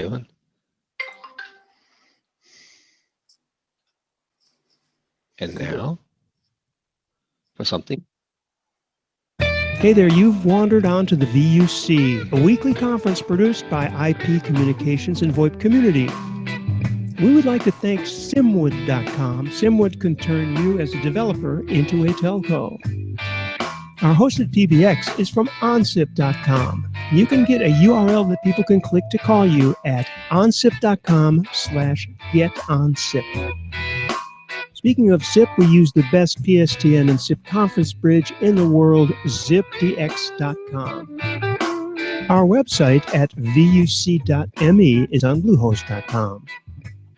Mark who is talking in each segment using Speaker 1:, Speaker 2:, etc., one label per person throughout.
Speaker 1: doing. And now for something.
Speaker 2: Hey there, you've wandered onto the VUC, a weekly conference produced by IP Communications and VoIP Community. We would like to thank Simwood.com. Simwood can turn you as a developer into a telco. Our hosted PBX is from onsip.com. You can get a URL that people can click to call you at onsip.com/getonsip. Speaking of SIP, we use the best PSTN and SIP conference bridge in the world, zipdx.com. Our website at vuc.me is on bluehost.com.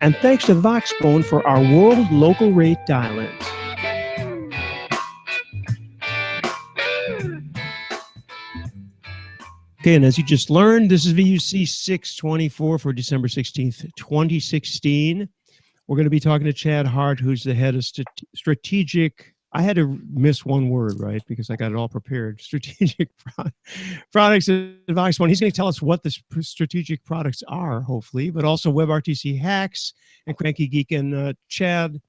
Speaker 2: And thanks to Voxbone for our world local rate dial-ins. Okay, and as you just learned, this is VUC 624 for December 16th, 2016. We're going to be talking to Chad Hart, who's the head of strategic. I had to miss one word, right, because I got it all prepared. Strategic products at Voxbone. He's going to tell us what the strategic products are, hopefully, but also WebRTC hacks and Kranky Geek. And Chad,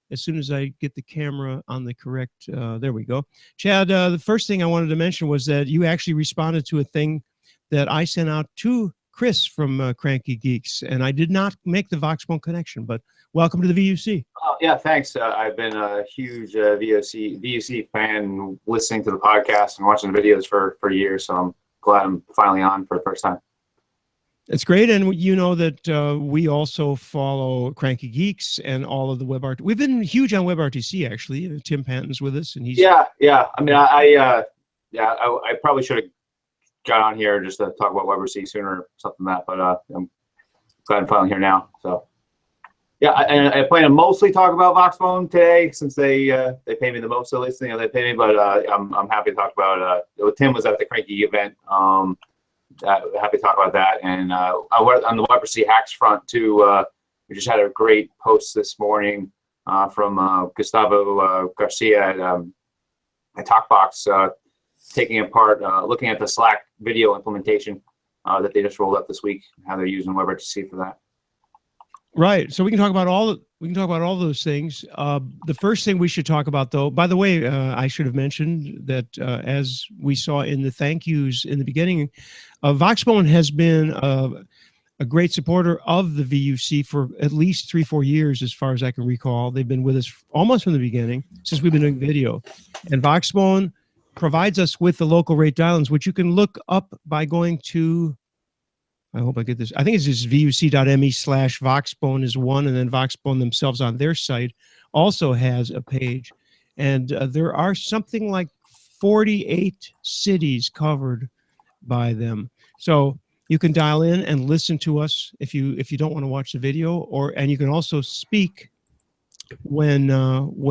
Speaker 2: as soon as I get the camera on the correct, there we go. Chad, the first thing I wanted to mention was that you actually responded to a thing that I sent out to Chris from Kranky Geeks, and I did not make the Voxbone connection, but welcome to the VUC.
Speaker 3: Yeah, thanks. I've been a huge VUC fan, listening to the podcast and watching the videos for years, so I'm glad I'm finally on for the first time.
Speaker 2: It's great, and you know that we also follow Kranky Geeks and all of the WebRTC. We've been huge on WebRTC, actually. Tim Panton's with us, and he's
Speaker 3: yeah. I mean, I probably should have got on here just to talk about WebRTC sooner or something like that, but I'm glad I'm finally here now. So yeah, I plan to mostly talk about Voxbone today since they pay me the most, at least. You know, they pay me, but I'm happy to talk about. Tim was at the Kranky event. Happy to talk about that, and on the WebRTC hacks front too. We just had a great post this morning from Gustavo Garcia at TalkBox, taking apart, looking at the Slack video implementation that they just rolled up this week, how they're using WebRTC for that.
Speaker 2: Right. So we can talk about all those things. The first thing we should talk about, though, by the way, I should have mentioned that as we saw in the thank yous in the beginning, Voxbone has been a great supporter of the VUC for at least 3-4 years, as far as I can recall. They've been with us almost from the beginning, since we've been doing video. And Voxbone provides us with the local rate dial-ins, which you can look up by going to, I hope I get this. I think it's just vuc.me/Voxbone is one, and then Voxbone themselves on their site also has a page. And there are something like 48 cities covered by them. So you can dial in and listen to us if you don't want to watch the video, and you can also speak when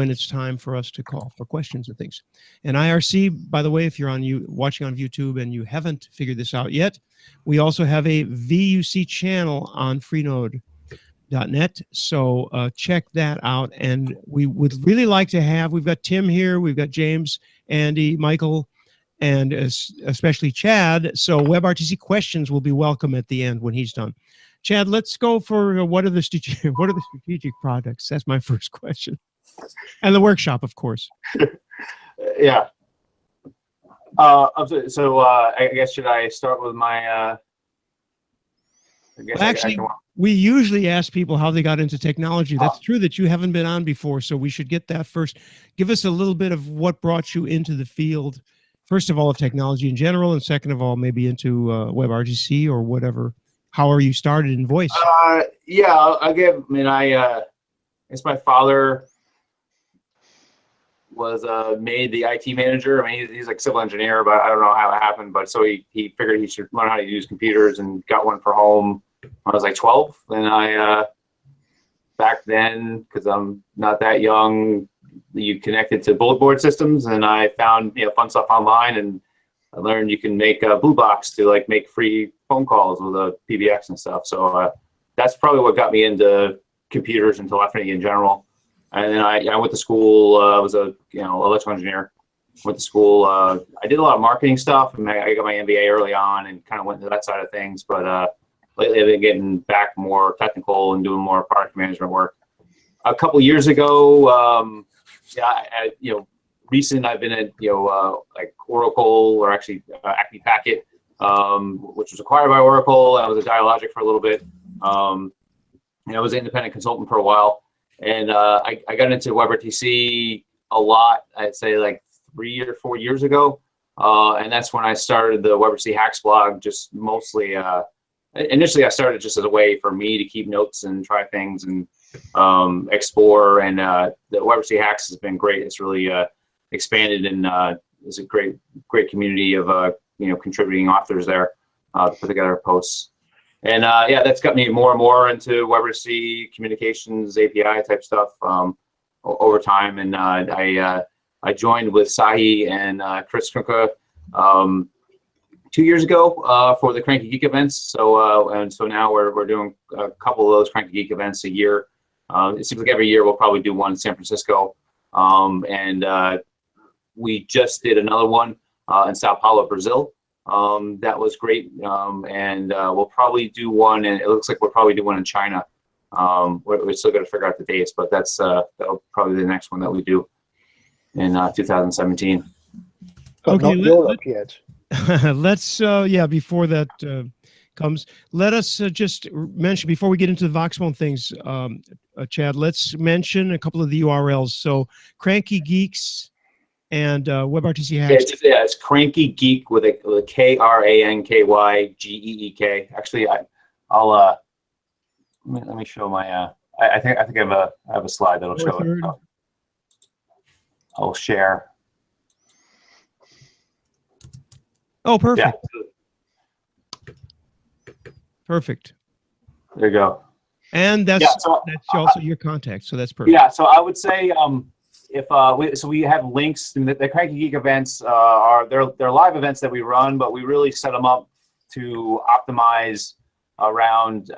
Speaker 2: it's time for us to call for questions and things. And IRC, by the way, if you're watching on YouTube and you haven't figured this out yet, we also have a VUC channel on freenode.net. So check that out. And we would really like to have, we've got Tim here, we've got James, Andy, Michael, and especially Chad. So WebRTC questions will be welcome at the end when he's done. Chad, let's go for what are the strategic products? That's my first question. And the workshop, of course.
Speaker 3: Yeah. So I guess, should I start with my
Speaker 2: actually, we usually ask people how they got into technology. That's true that you haven't been on before, so we should get that first. Give us a little bit of what brought you into the field, first of all, of technology in general, and second of all, maybe into WebRTC or whatever. How are you started in voice?
Speaker 3: Yeah, I guess my father was made the IT manager. I mean, he's like a civil engineer, but I don't know how it happened. But so he figured he should learn how to use computers and got one for home when I was like 12. And back then, because I'm not that young, you connected to bullet board systems, and I found fun stuff online, and I learned you can make a blue box to like make free phone calls with a PBX and stuff. So that's probably what got me into computers and telephony in general. And then I went to school. I was a electrical engineer. Went to school. I did a lot of marketing stuff, and I got my MBA early on, and kind of went into that side of things. But lately I've been getting back more technical and doing more product management work. A couple years ago, recent I've been at like Oracle, or actually Acme Packet, which was acquired by Oracle. I was a Dialogic for a little bit. I was an independent consultant for a while, and I got into WebRTC a lot. I'd say like 3 or 4 years ago, and that's when I started the WebRTcHacks blog. Just mostly, initially I started just as a way for me to keep notes and try things and explore. And the WebRTcHacks has been great. It's really expanded, and is a great community of contributing authors there to put together posts. And yeah, that's got me more and more into WebRTC communications API type stuff over time. And I joined with Sahi and Chris Kranky 2 years ago for the Kranky Geek events. So now we're doing a couple of those Kranky Geek events a year. It seems like every year we'll probably do one in San Francisco, and we just did another one in Sao Paulo, Brazil. That was great, and we'll probably do one, and it looks like we'll probably do one in China. We're still got to figure out the dates, but that'll probably be the next one that we do in 2017.
Speaker 2: Okay,
Speaker 4: let's
Speaker 2: before that comes, let us just mention, before we get into the Voxbone things, Chad, let's mention a couple of the URLs. So Kranky Geeks and WebRTcHacks.
Speaker 3: Yeah, it's Kranky Geek with a KRANKYGEEK. Actually, I'll let me show my I think I have a slide that'll show it. I'll share.
Speaker 2: Oh, perfect.
Speaker 3: Yeah.
Speaker 2: Perfect.
Speaker 3: There you go.
Speaker 2: And that's also your contact, so that's perfect.
Speaker 3: Yeah, so I would say if we have links. The Kranky Geek events they're live events that we run, but we really set them up to optimize around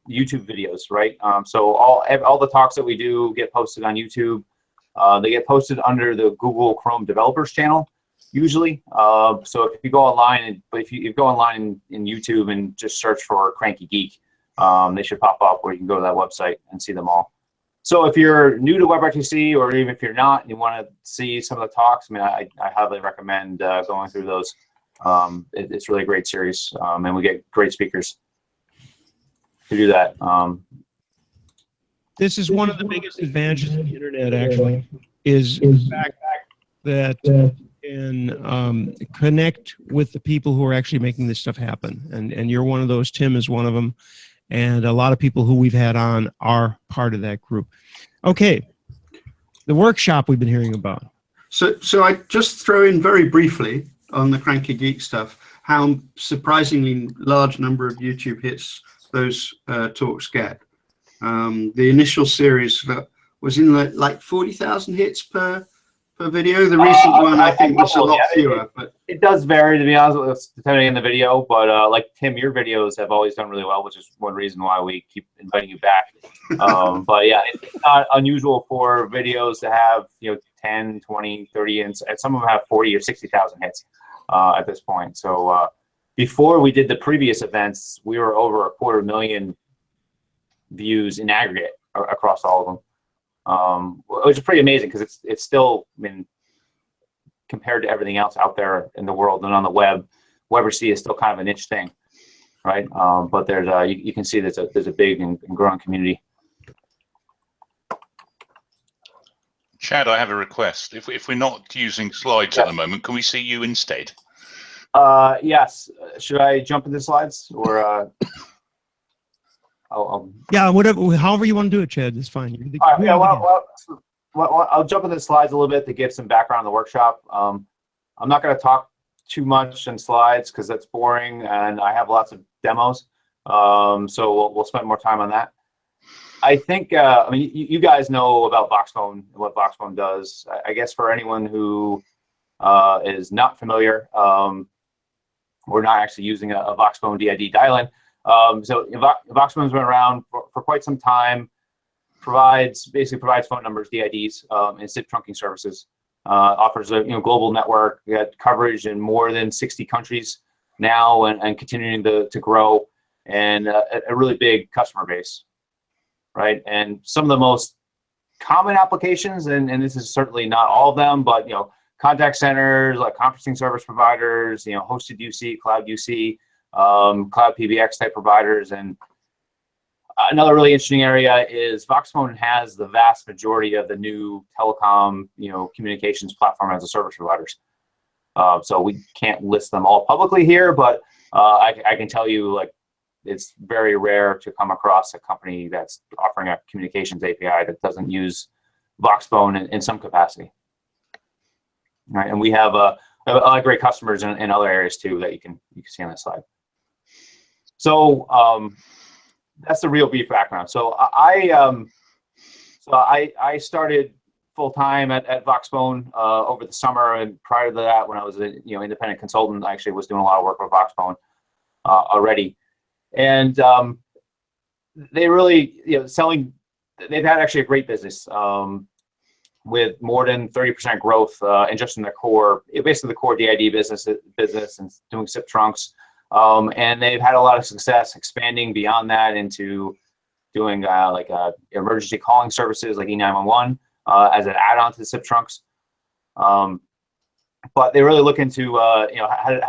Speaker 3: YouTube videos, right? So all the talks that we do get posted on YouTube. They get posted under the Google Chrome developers channel usually. So if you go online, if you go online in YouTube and just search for Kranky Geek, they should pop up, where you can go to that website and see them all. So if you're new to WebRTC, or even if you're not and you want to see some of the talks, I mean, I highly recommend going through those. It's really a great series, and we get great speakers to do that.
Speaker 2: This is one of the biggest advantages of the internet, actually, is the fact that you can connect with the people who are actually making this stuff happen. And you're one of those. Tim is one of them. And a lot of people who we've had on are part of that group. Okay, the workshop we've been hearing about.
Speaker 4: So I just throw in very briefly on the Kranky Geek stuff, how surprisingly large number of YouTube hits those talks get. The initial series was in like 40,000 hits per video. The recent one I think was a lot fewer. But
Speaker 3: it does vary, to be honest with you, depending on the video. But like Tim, your videos have always done really well, which is one reason why we keep inviting you back. But yeah, it's not unusual for videos to have 10, 20, 30, and some of them have 40 or 60,000 hits at this point. So before we did the previous events, we were over 250,000 views in aggregate across all of them, which is pretty amazing, because it's still, I mean, compared to everything else out there in the world and on the web, WebRTC is still kind of a niche thing, right? But there's you can see there's a big and growing community.
Speaker 5: Chad, I have a request. If we're not using slides at the moment, can we see you instead?
Speaker 3: Yes. Should I jump into slides, or?
Speaker 2: Yeah, whatever, however you want to do it, Chad, it's fine.
Speaker 3: All right, yeah, well, I'll jump into the slides a little bit to give some background on the workshop. I'm not going to talk too much in slides because that's boring, and I have lots of demos. So we'll spend more time on that. I think, I mean, you guys know about Voxbone and what Voxbone does. I guess for anyone who is not familiar, we're not actually using a Voxbone DID dial-in. So Voxbone's been around for quite some time. Basically provides phone numbers, DIDs, and SIP trunking services. Offers a global network. We got coverage in more than 60 countries now, and continuing to grow. and a really big customer base, right? And some of the most common applications, and this is certainly not all of them, but contact centers, like conferencing service providers, hosted UC, cloud UC, cloud PBX type providers. And another really interesting area is Voxbone has the vast majority of the new telecom, communications platform as a service providers. So we can't list them all publicly here, but I can tell you, like, it's very rare to come across a company that's offering a communications API that doesn't use Voxbone in some capacity. Right, and we have a lot of great customers in other areas too that you can see on this slide. So that's the real brief background. So I started full time at Voxbone over the summer, and prior to that, when I was an independent consultant, I actually was doing a lot of work with Voxbone already. And they really, selling. They've had actually a great business with more than 30% growth and just in their core, basically the core DID business and doing SIP trunks. And they've had a lot of success expanding beyond that into doing emergency calling services like E911 as an add-on to the SIP trunks. But they really look into how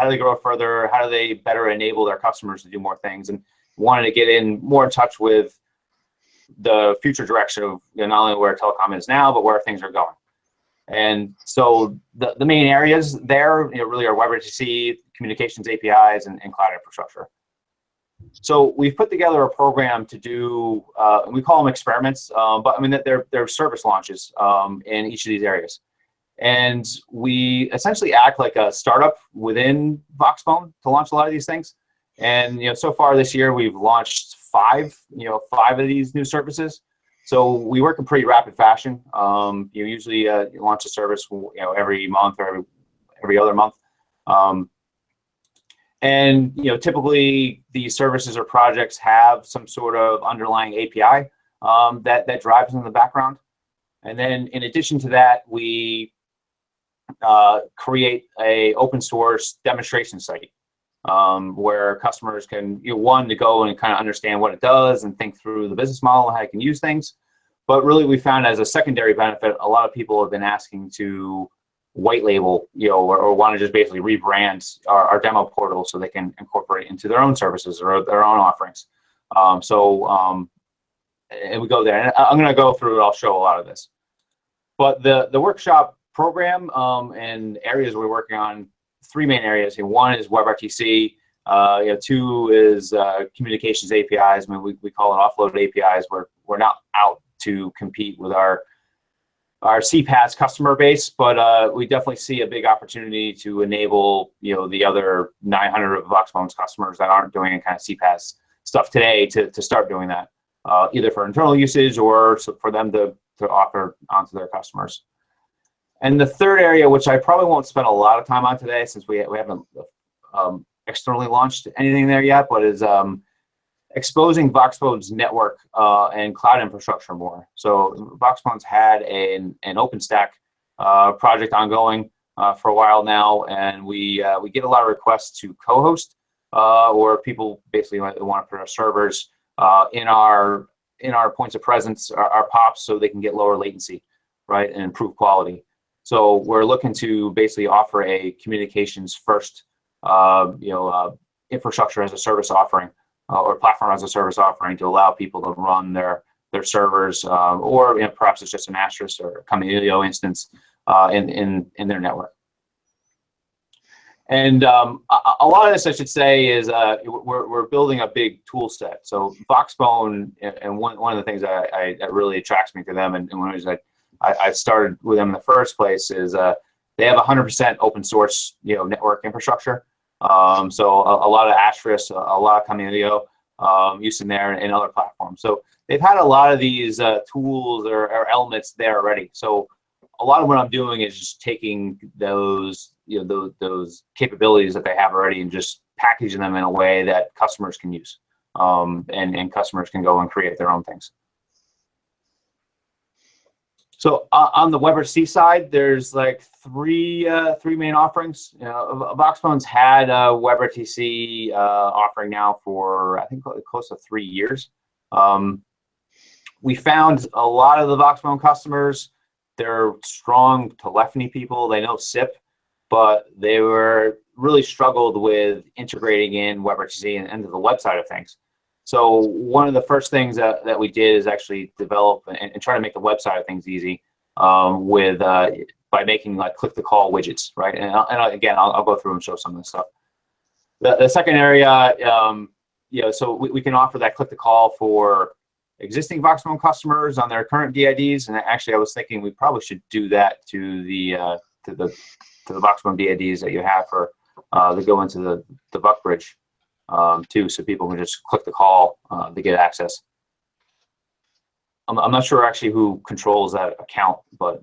Speaker 3: do they grow further? How do they better enable their customers to do more things? And wanted to get more in touch with the future direction of not only where telecom is now, but where things are going. And so the main areas there really are WebRTC, communications APIs, and cloud infrastructure. So we've put together a program to do, we call them experiments, but I mean they're service launches in each of these areas. And we essentially act like a startup within Voxbone to launch a lot of these things. And so far this year we've launched five of these new services. So we work in pretty rapid fashion. You usually you launch a service every month or every other month. And typically these services or projects have some sort of underlying API that drives them in the background. And then in addition to that, we create a open source demonstration site where customers can, to go and kind of understand what it does and think through the business model and how you can use things. But really we found as a secondary benefit, a lot of people have been asking to white label, or want to just basically rebrand our demo portal so they can incorporate into their own services or their own offerings. And we go there. And I'm going to go through it. I'll show a lot of this. But the workshop program and areas we're working on, three main areas. One is WebRTC. Two is communications APIs. I mean, we call it offload APIs. We're not out to compete with our CPaaS customer base, but we definitely see a big opportunity to enable the other 900 of Voxbone's customers that aren't doing any kind of CPaaS stuff today to start doing that, either for internal usage or for them to offer onto their customers. And the third area, which I probably won't spend a lot of time on today since we haven't externally launched anything there yet, but is exposing Voxbone's network and cloud infrastructure more. So Voxbone's had an OpenStack project ongoing for a while now, and we get a lot of requests to co-host or people basically want to put our servers in our points of presence, our POPs, so they can get lower latency, right, and improve quality. So we're looking to basically offer a communications first, infrastructure as a service offering or platform as a service offering to allow people to run their servers, or perhaps it's just an Asterisk or Camilio instance in their network. And a lot of this, I should say, is we're building a big tool set. So Voxbone, and one of the things that really attracts me to them, and one of the reasons I started with them in the first place is they have 100% open source network infrastructure. So a lot of Asterisk, a lot of Camilio used in there and other platforms. So they've had a lot of these tools or elements there already. So a lot of what I'm doing is just taking those those capabilities that they have already and just packaging them in a way that customers can use, and customers can go and create their own things. So on the WebRTC side, there's like three main offerings. Voxbone's had a WebRTC offering now for I think close to 3 years. We found a lot of the Voxbone customers, they're strong telephony people. They know SIP, but they were really struggled with integrating in WebRTC and into the web side of things. So one of the first things that we did is actually develop and try to make the web side of things easy by making like click to call widgets, right? And again, I'll go through and show some of this stuff. The second area, so we can offer that click to call for existing Voxbone customers on their current DIDs, and actually I was thinking we probably should do that to the Voxbone DIDs that you have for that go into the Buck bridge too, so people can just click the call to get access. I'm not sure actually who controls that account, but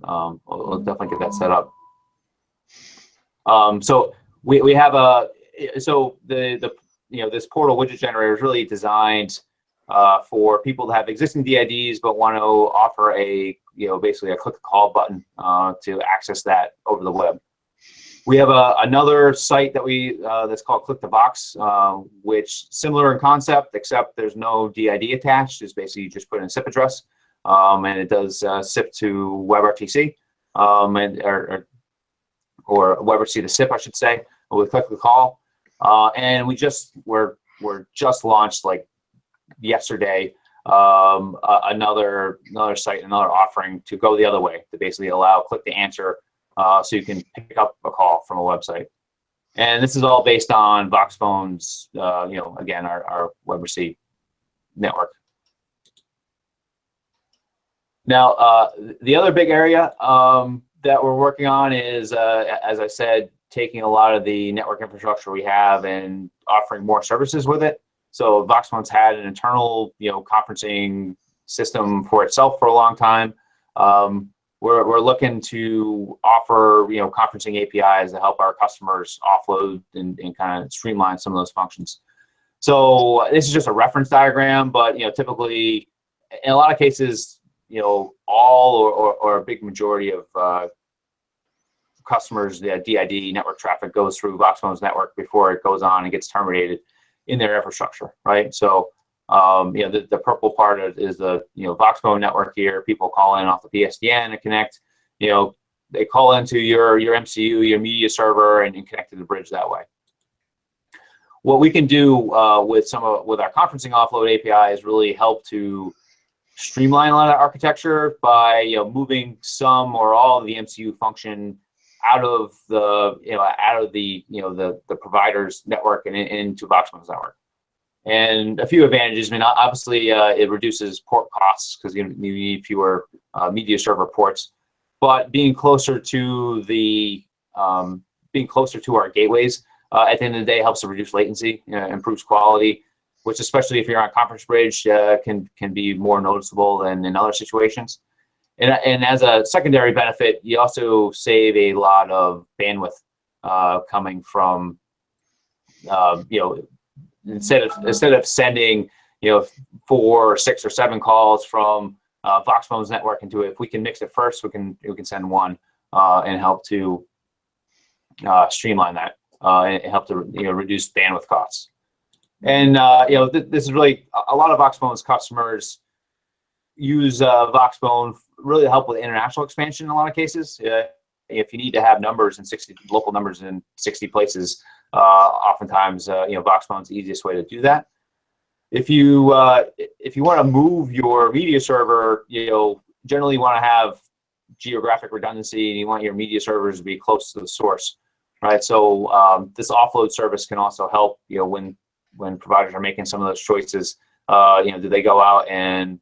Speaker 3: we'll definitely get that set up. So we have this portal widget generator is really designed for people to have existing DIDs but want to offer a basically a click to call button to access that over the web. We have another site that that's called Click to Vox, which similar in concept, except there's no DID attached. It's basically you just put in a SIP address, and it does SIP to WebRTC, or WebRTC to SIP, I should say, with Click to Call. And we're just launched like yesterday another site, another offering to go the other way, to basically allow click to answer, so you can pick up a call from a website. And this is all based on Voxbone's, again, our WebRTC network. Now, the other big area that we're working on is, as I said, taking a lot of the network infrastructure we have and offering more services with it. So Voxbone's had an internal, conferencing system for itself for a long time. We're looking to offer, conferencing APIs to help our customers offload and kind of streamline some of those functions. So this is just a reference diagram, but typically, in a lot of cases, all or a big majority of customers, the DID network traffic goes through Voxbone's network before it goes on and gets terminated in their infrastructure, right? So, the purple part is the Voxbone network here. People call in off the PSTN and connect. They call into your MCU, your media server, and connect to the bridge that way. What we can do with our conferencing offload API is really help to streamline a lot of architecture by moving some or all of the MCU function out of the the provider's network and into Voxbone's network. And a few advantages. I mean, obviously, it reduces port costs because you need fewer media server ports. But being closer to our gateways at the end of the day helps to reduce latency, improves quality, which, especially if you're on Conference Bridge, can be more noticeable than in other situations. And as a secondary benefit, you also save a lot of bandwidth coming from, instead of sending 4 or 6 or 7 calls from Voxbone's network into it, if we can mix it first, we can send one and help to streamline that and help to reduce bandwidth costs. And this is really a lot of Voxbone's customers use Voxbone really to help with international expansion in a lot of cases. If you need to have numbers in 60 local numbers in 60 places, oftentimes Voxbone's the easiest way to do that. If you want to move your media server, generally you want to have geographic redundancy and you want your media servers to be close to the source, right? So this offload service can also help when providers are making some of those choices. Do they go out and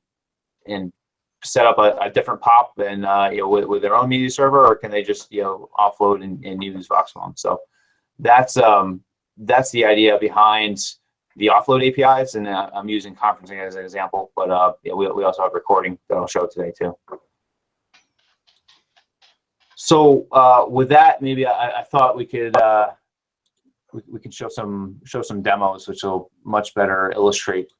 Speaker 3: set up a different POP and with their own media server, or can they just offload and use Voxbone? So that's the idea behind the offload APIs, and I'm using conferencing as an example, but we also have recording that I'll show today too. So with that, maybe I thought we could show some demos, which will much better illustrate.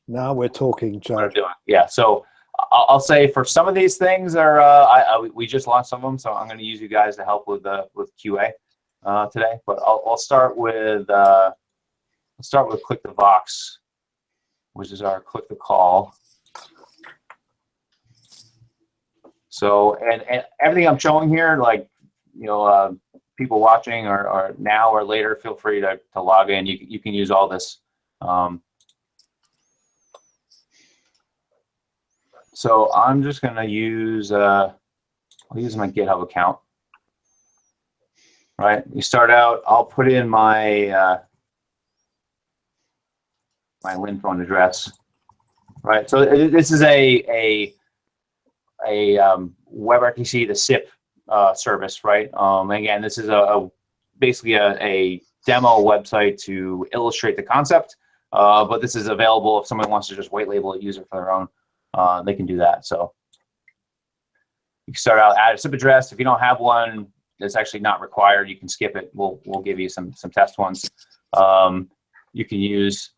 Speaker 6: Now we're talking, Joe.
Speaker 3: What I'm doing. Yeah. So I'll say for some of these things we just launched some of them, so I'm going to use you guys to help with QA today. But I'll start with click the Vox, which is our click the call. So and everything I'm showing here, like people watching or now or later, feel free to log in. You can use all this. So I'm just going to use I'll use my GitHub account. Right, you start out. I'll put in my my LIN phone address. Right, so this is a WebRTC to SIP service, right? Again, this is basically a demo website to illustrate the concept, but this is available if someone wants to just white label it, use it for their own. They can do that. So you can start out, add a SIP address. If you don't have one, it's actually not required. You can skip it. We'll give you some test ones you can use.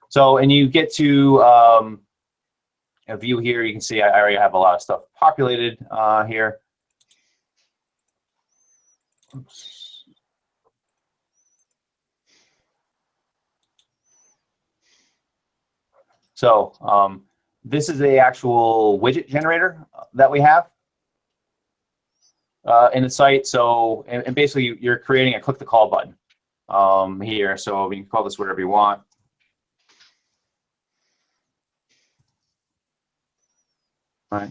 Speaker 3: So, and you get to a view here. You can see I already have a lot of stuff populated here. Oops. So this is the actual widget generator that we have in the site. So, and basically you're creating a click the call button here. So you can call this whatever you want. Right.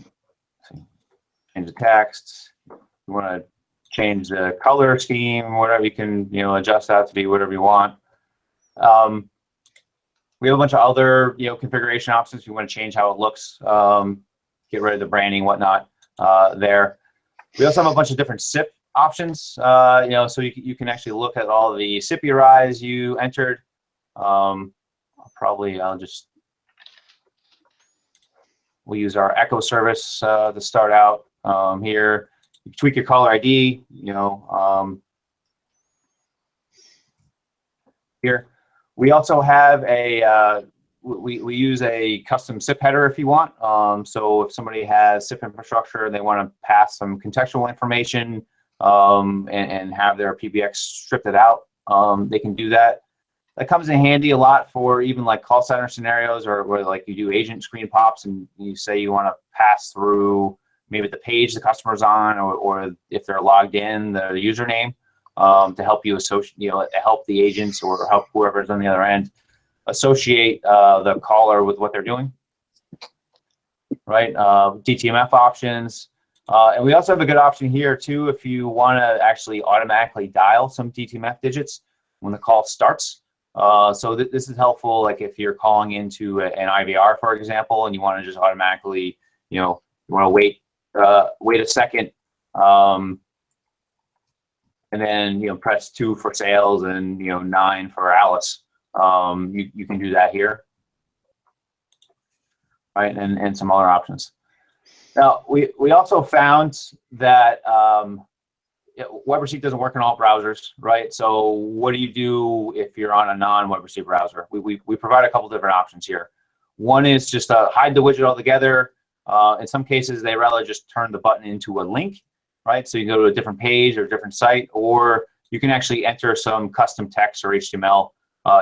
Speaker 3: Change the text. You want to change the color scheme, whatever, you can adjust that to be whatever you want. We have a bunch of other configuration options if you want to change how it looks, get rid of the branding, whatnot there. We also have a bunch of different SIP options, so you can actually look at all the SIP URIs you entered. We'll use our Echo service to start out here. You can tweak your caller ID, here. We also have we use a custom SIP header if you want. So if somebody has SIP infrastructure and they want to pass some contextual information and have their PBX stripped it out, they can do that. That comes in handy a lot for even like call center scenarios or where like you do agent screen pops and you say you want to pass through maybe the page the customer's on or if they're logged in, the username to help you associate, help the agents or help whoever's on the other end associate the caller with what they're doing, right? DTMF options. And we also have a good option here too if you want to actually automatically dial some DTMF digits when the call starts. So this is helpful, like if you're calling into an IVR, for example, and you want to just automatically, you want to wait a second, and then press 2 for sales and 9 for Alice. You can do that here, right? And some other options. Now we also found that WebRTC doesn't work in all browsers, right? So what do you do if you're on a non-WebRTC browser? We provide a couple different options here. One is just hide the widget altogether. In some cases, they rather just turn the button into a link, right? So you go to a different page or a different site, or you can actually enter some custom text or HTML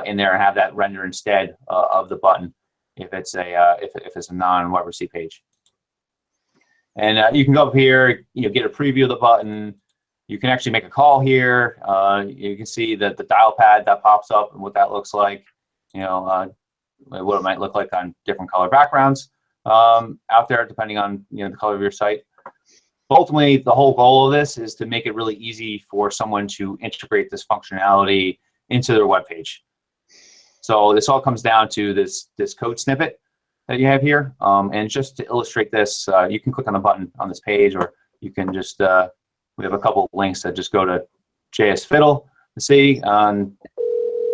Speaker 3: in there and have that render instead of the button if it's a non-WebRTC page. And you can go up here, get a preview of the button. You can actually make a call here. You can see that the dial pad that pops up and what that looks like, what it might look like on different color backgrounds out there, depending on the color of your site. Ultimately, the whole goal of this is to make it really easy for someone to integrate this functionality into their web page. So this all comes down to this code snippet that you have here. And just to illustrate this, you can click on the button on this page, or you can just we have a couple of links that just go to JS Fiddle to see, click on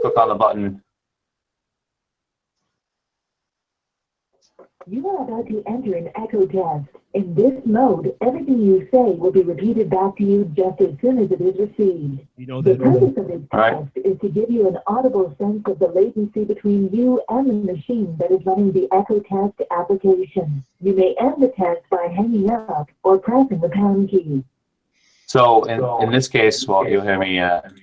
Speaker 3: the button.
Speaker 6: You are about to enter an echo test. In this mode, everything you say will be repeated back to you just as soon as it is received.
Speaker 2: You know
Speaker 6: The
Speaker 2: that.
Speaker 6: purpose of this
Speaker 3: Right.
Speaker 6: test is to give you an audible sense of the latency between you and the machine that is running the echo test application. You may end the test by hanging up or pressing the pound key.
Speaker 3: So in this case, well, you'll hear me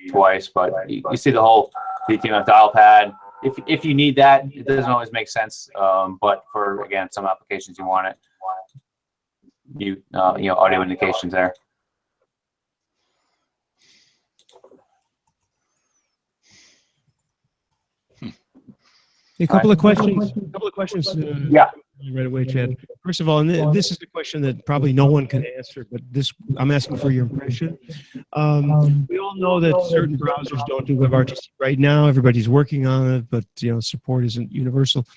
Speaker 3: twice, but you see the whole DTMF dial pad. If you need that, it doesn't always make sense. But for, again, some applications you want it. You know, audio indications there.
Speaker 2: A couple of questions.
Speaker 3: Yeah.
Speaker 2: Right away, Chad. First of all, and this is a question that probably no one can answer, but this I'm asking for your impression. We all know that certain browsers don't do WebRTC right now. Everybody's working on it, but you know, support isn't universal.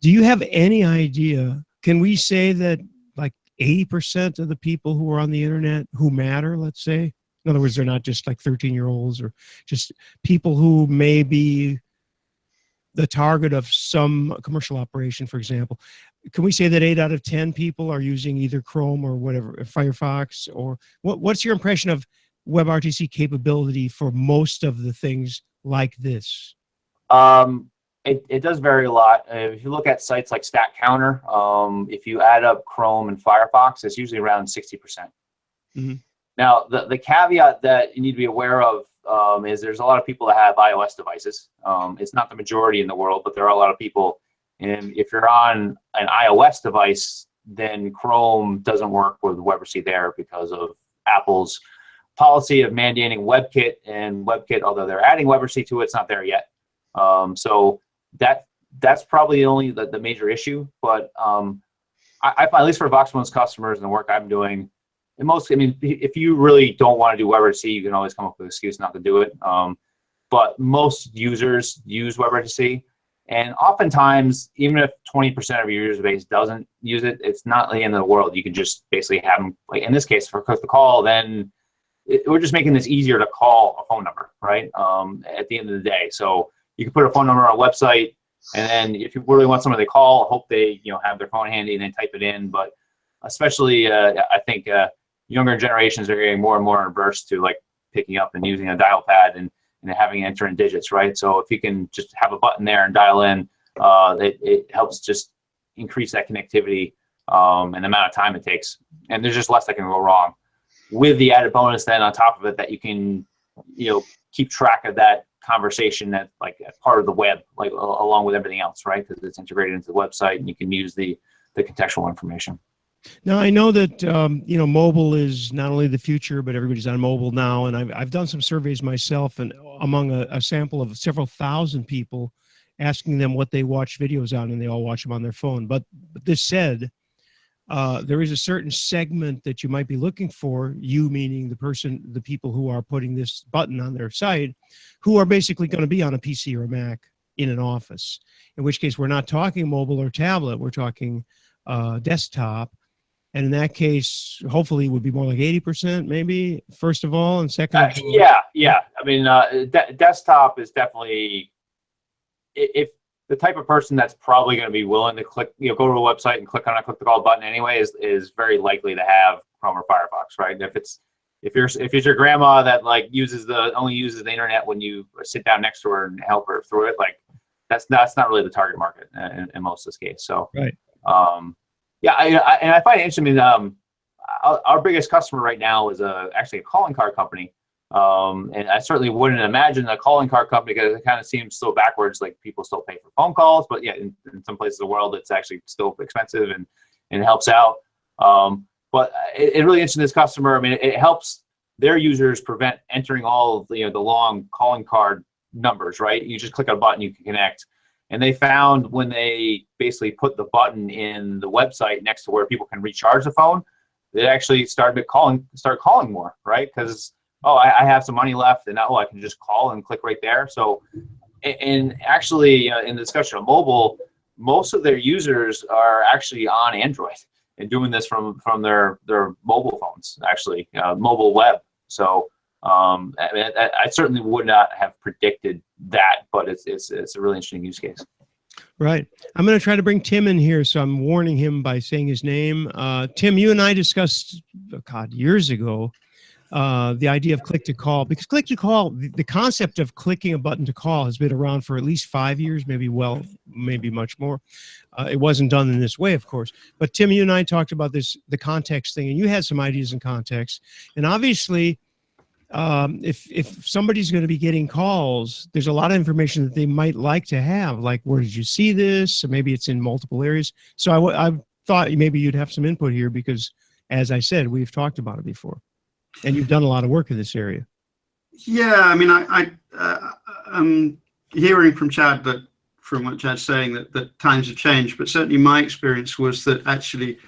Speaker 2: Do you have any idea? Can we say that like 80% of the people who are on the internet who matter, let's say, in other words, they're not just like 13-year-olds or just people who may be the target of some commercial operation, for example. Can we say that 8 out of 10 people are using either Chrome or whatever, Firefox, or what's your impression of WebRTC capability for most of the things like this?
Speaker 3: It does vary a lot. If you look at sites like Stat Counter, if you add up Chrome and Firefox, it's usually around 60%.
Speaker 2: Mm-hmm.
Speaker 3: Now, the caveat that you need to be aware of is there's a lot of people that have iOS devices. It's not the majority in the world, but there are a lot of people. And if you're on an iOS device, then Chrome doesn't work with WebRTC there because of Apple's policy of mandating WebKit, and WebKit, although they're adding WebRTC to it, it's not there yet. So that's probably only the major issue. But I find, at least for Voxbone's customers and the work I'm doing, I mean, if you really don't want to do WebRTC, you can always come up with an excuse not to do it. But most users use WebRTC. And oftentimes, even if 20% of your user base doesn't use it, it's not the end of the world. You can just basically have them, like in this case, for click the call, then we're just making this easier to call a phone number, right? At the end of the day. So you can put a phone number on a website, and then if you really want somebody to call, hope they have their phone handy and then type it in. But especially, I think younger generations are getting more and more averse to like picking up and using a dial pad and having to enter in digits, right? So if you can just have a button there and dial in, it helps just increase that connectivity and the amount of time it takes. And there's just less that can go wrong. With the added bonus then on top of it that you can, keep track of that conversation at like part of the web, like along with everything else, right? Because it's integrated into the website and you can use the contextual information.
Speaker 2: Now, I know that, mobile is not only the future, but everybody's on mobile now. And I've done some surveys myself, and among a sample of several thousand people, asking them what they watch videos on, and they all watch them on their phone. But this said, there is a certain segment that you might be looking for, you meaning the people who are putting this button on their site, who are basically going to be on a PC or a Mac in an office, in which case we're not talking mobile or tablet, we're talking desktop. And in that case, hopefully it would be more like 80% maybe, first of all, and second of all.
Speaker 3: Yeah. I mean, desktop is definitely, if the type of person that's probably going to be willing to click, go to a website and click on a click the call button anyway is very likely to have Chrome or Firefox, right? If it's your grandma that like only uses the internet when you sit down next to her and help her through it, like that's not really the target market in most of this case. So
Speaker 2: right.
Speaker 3: Yeah, I find it interesting. I mean, our biggest customer right now is actually a calling card company, and I certainly wouldn't imagine a calling card company because it kind of seems so backwards. Like people still pay for phone calls, but yeah, in some places of the world, it's actually still expensive and it helps out. But it really interesting this customer. I mean, it helps their users prevent entering all of the long calling card numbers. Right, you just click a button, you can connect. And they found when they basically put the button in the website next to where people can recharge the phone, they actually start calling more, right? Because, I have some money left, and I can just call and click right there. So, and actually, in the discussion of mobile, most of their users are actually on Android and doing this from their mobile phones, actually, mobile web. So, I certainly would not have predicted that, but it's a really interesting use case.
Speaker 2: Right. I'm going to try to bring Tim in here, so I'm warning him by saying his name. Tim, you and I discussed, God, years ago, the idea of click to call, because click to call, the concept of clicking a button to call has been around for at least 5 years, maybe much more. It wasn't done in this way, of course. But Tim, you and I talked about this, the context thing, and you had some ideas in context. And obviously, if somebody's going to be getting calls, there's a lot of information that they might like to have, like where did you see this? So maybe it's in multiple areas. So I thought maybe you'd have some input here because, as I said, we've talked about it before, and you've done a lot of work in this area.
Speaker 4: Yeah, I mean, I'm hearing from Chad from what Chad's saying that times have changed, but certainly my experience was that actually,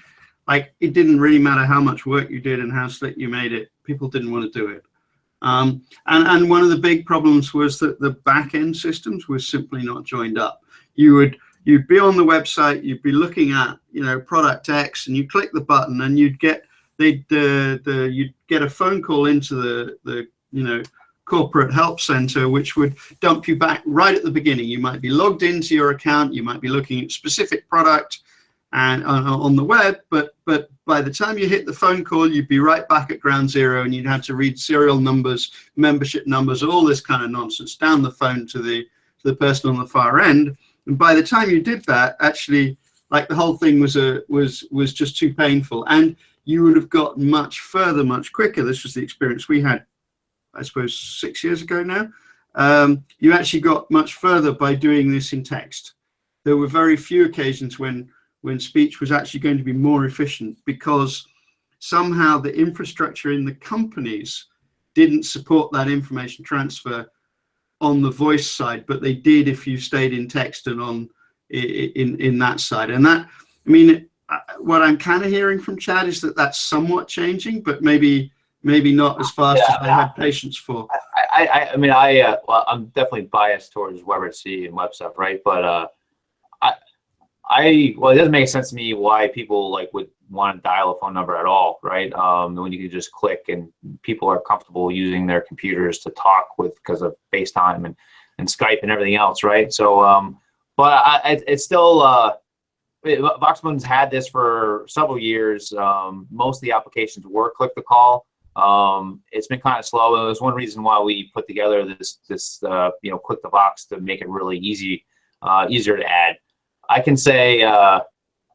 Speaker 4: like, it didn't really matter how much work you did and how slick you made it. People didn't want to do it. And one of the big problems was that the back end systems were simply not joined up. You'd be on the website, you'd be looking at, you know, product X, and you click the button and you'd get you'd get a phone call into the you know, corporate help center, which would dump you back right at the beginning. You might be logged into your account, you might be looking at specific product and on the web, but by the time you hit the phone call, you'd be right back at ground zero, and you'd have to read serial numbers, membership numbers, all this kind of nonsense down the phone to the person on the far end. And by the time you did that, actually, like, the whole thing was just too painful, and you would have gotten much further much quicker. This was the experience we had, I suppose, 6 years ago now. You actually got much further by doing this in text. There were very few occasions when speech was actually going to be more efficient, because somehow the infrastructure in the companies didn't support that information transfer on the voice side, but they did if you stayed in text and on in that side. And that, I mean, what I'm kind of hearing from Chad is that that's somewhat changing, but maybe not as fast as they had patience for.
Speaker 3: I mean, well, I'm definitely biased towards WebRTC and web stuff, right? But well, it doesn't make sense to me why people like would want to dial a phone number at all, right? When you can just click, and people are comfortable using their computers to talk with because of FaceTime and Skype and everything else, right? So, but it's still, Voxbone's had this for several years. Most of the applications were click to call. It's been kind of slow. It was one reason why we put together this you know, click to Vox, to make it really easier to add. I can say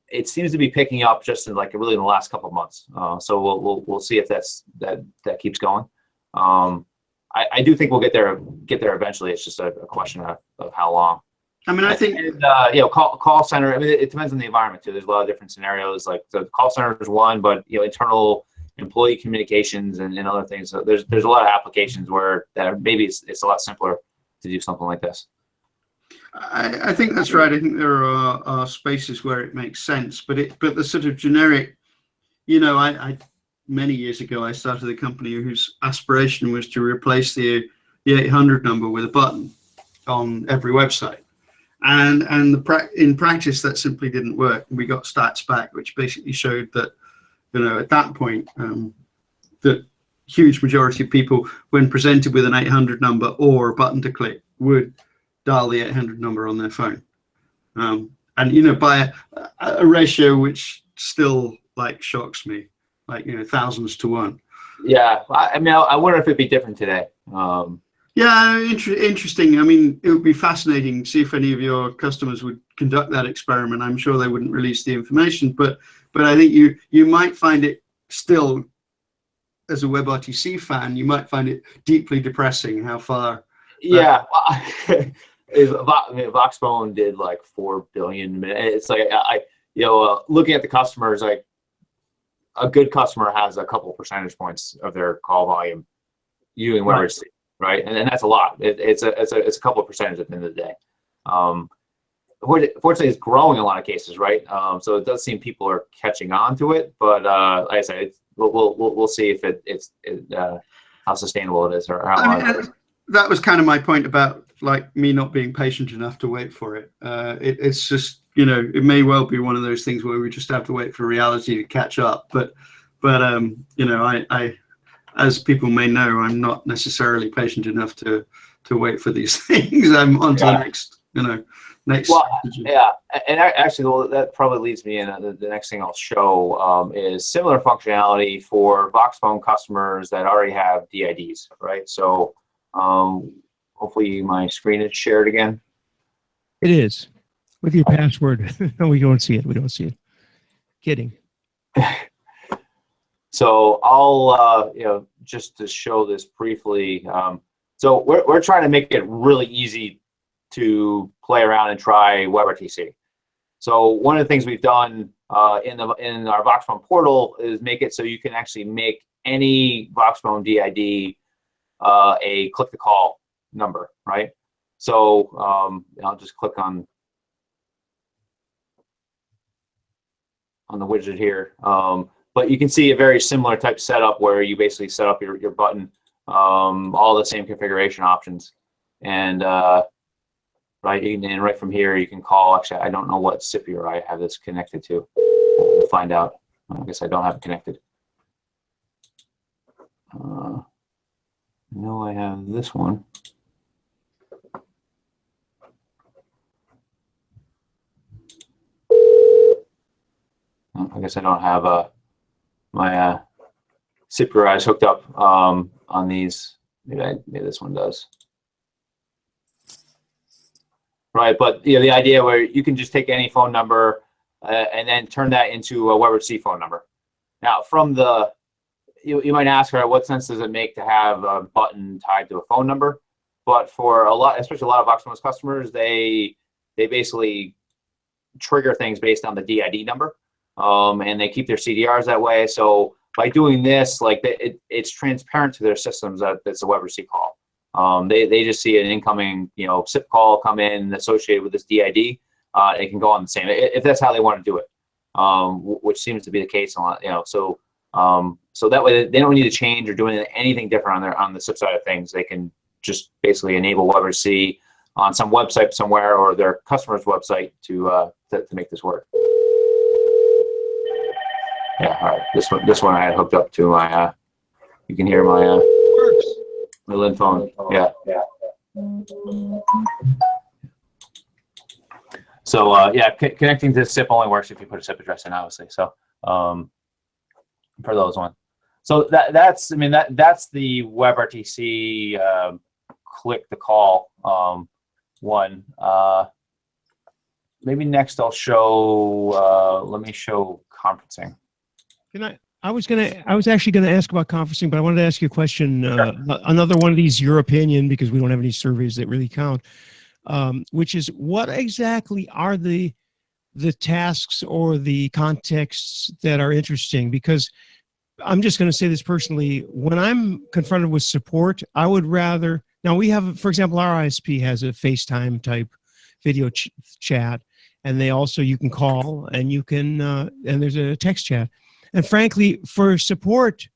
Speaker 3: it seems to be picking up just in really in the last couple of months. So we'll see if that keeps going. I do think we'll get there eventually. It's just a question of how long.
Speaker 4: I mean, I think,
Speaker 3: you know, call center. I mean, it depends on the environment too. There's a lot of different scenarios. Like the call center is one, but you know, internal employee communications and other things. So there's a lot of applications where maybe it's a lot simpler to do something like this.
Speaker 4: I think that's right. I think there are spaces where it makes sense, but the sort of generic, you know, I many years ago I started a company whose aspiration was to replace the 800 number with a button on every website, and in practice that simply didn't work. We got stats back which basically showed that, you know, at that point, that huge majority of people, when presented with an 800 number or a button to click, would dial the 800 number on their phone, and you know, by a ratio which still like shocks me, like, you know, thousands to one.
Speaker 3: Yeah, I mean, I wonder if it'd be different today.
Speaker 4: Yeah, interesting. I mean, it would be fascinating to see if any of your customers would conduct that experiment. I'm sure they wouldn't release the information, but I think you might find it still, as a WebRTC fan, you might find it deeply depressing how far.
Speaker 3: Yeah. Voxbone did like 4 billion minutes. It's like, you know, looking at the customers, like a good customer has a couple percentage points of their call volume using WebRTC, right? And that's a lot. It's a couple of percentage at the end of the day. Fortunately, it's growing in a lot of cases, right? So it does seem people are catching on to it, but like I said, we'll see if it's how sustainable it is, or how long it is.
Speaker 4: That was kind of my point about like me not being patient enough to wait for it. It's just, you know, it may well be one of those things where we just have to wait for reality to catch up. But you know, I as people may know, I'm not necessarily patient enough to wait for these things. I'm on to the next, you know, next
Speaker 3: Well,
Speaker 4: strategy?
Speaker 3: yeah, and actually, well, that probably leads me in. The next thing I'll show is similar functionality for Voxbone customers that already have DIDs, right? So hopefully my screen is shared again.
Speaker 2: It is. With your password. No, we don't see it. We don't see it. Kidding.
Speaker 3: So I'll, just to show this briefly. So we're trying to make it really easy to play around and try WebRTC. So one of the things we've done in our Voxbone portal is make it so you can actually make any Voxbone DID a click to call number, right? So I'll just click on the widget here. But you can see a very similar type setup where you basically set up your button, all the same configuration options, and right from here you can call. Actually, I don't know what SIP I have this connected to. We'll find out. I guess I don't have it connected. No, I have this one. I guess I don't have my SIP hooked up on these. Maybe this one does. Right, but the idea where you can just take any phone number and then turn that into a WebRTC phone number. Now, from the you might ask, all right, what sense does it make to have a button tied to a phone number? But for especially a lot of Voxbone customers, they basically trigger things based on the DID number, and they keep their CDRs that way. So by doing this, like it's transparent to their systems that it's a WebRTC call. They just see an incoming, SIP call come in associated with this DID. It can go on the same if that's how they want to do it, which seems to be the case a lot. So that way they don't need to change or do anything different on the SIP side of things. They can just basically enable WebRTC on some website somewhere or their customer's website to make this work. Yeah, all right. This one I had hooked up to my. You can hear my Lin phone. Yeah. So connecting to SIP only works if you put a SIP address in, obviously. So for those ones. So that's the WebRTC click the call one. Maybe next I'll show. Let me show conferencing.
Speaker 2: I was actually gonna ask about conferencing, but I wanted to ask you a question. Sure. Another one of these, your opinion, because we don't have any surveys that really count. Which is, what exactly are the tasks or the contexts that are interesting? Because I'm just going to say this personally, when I'm confronted with support, I would rather, now we have, for example, our ISP has a FaceTime type video chat, and you can call and you can, and there's a text chat. And frankly, for support,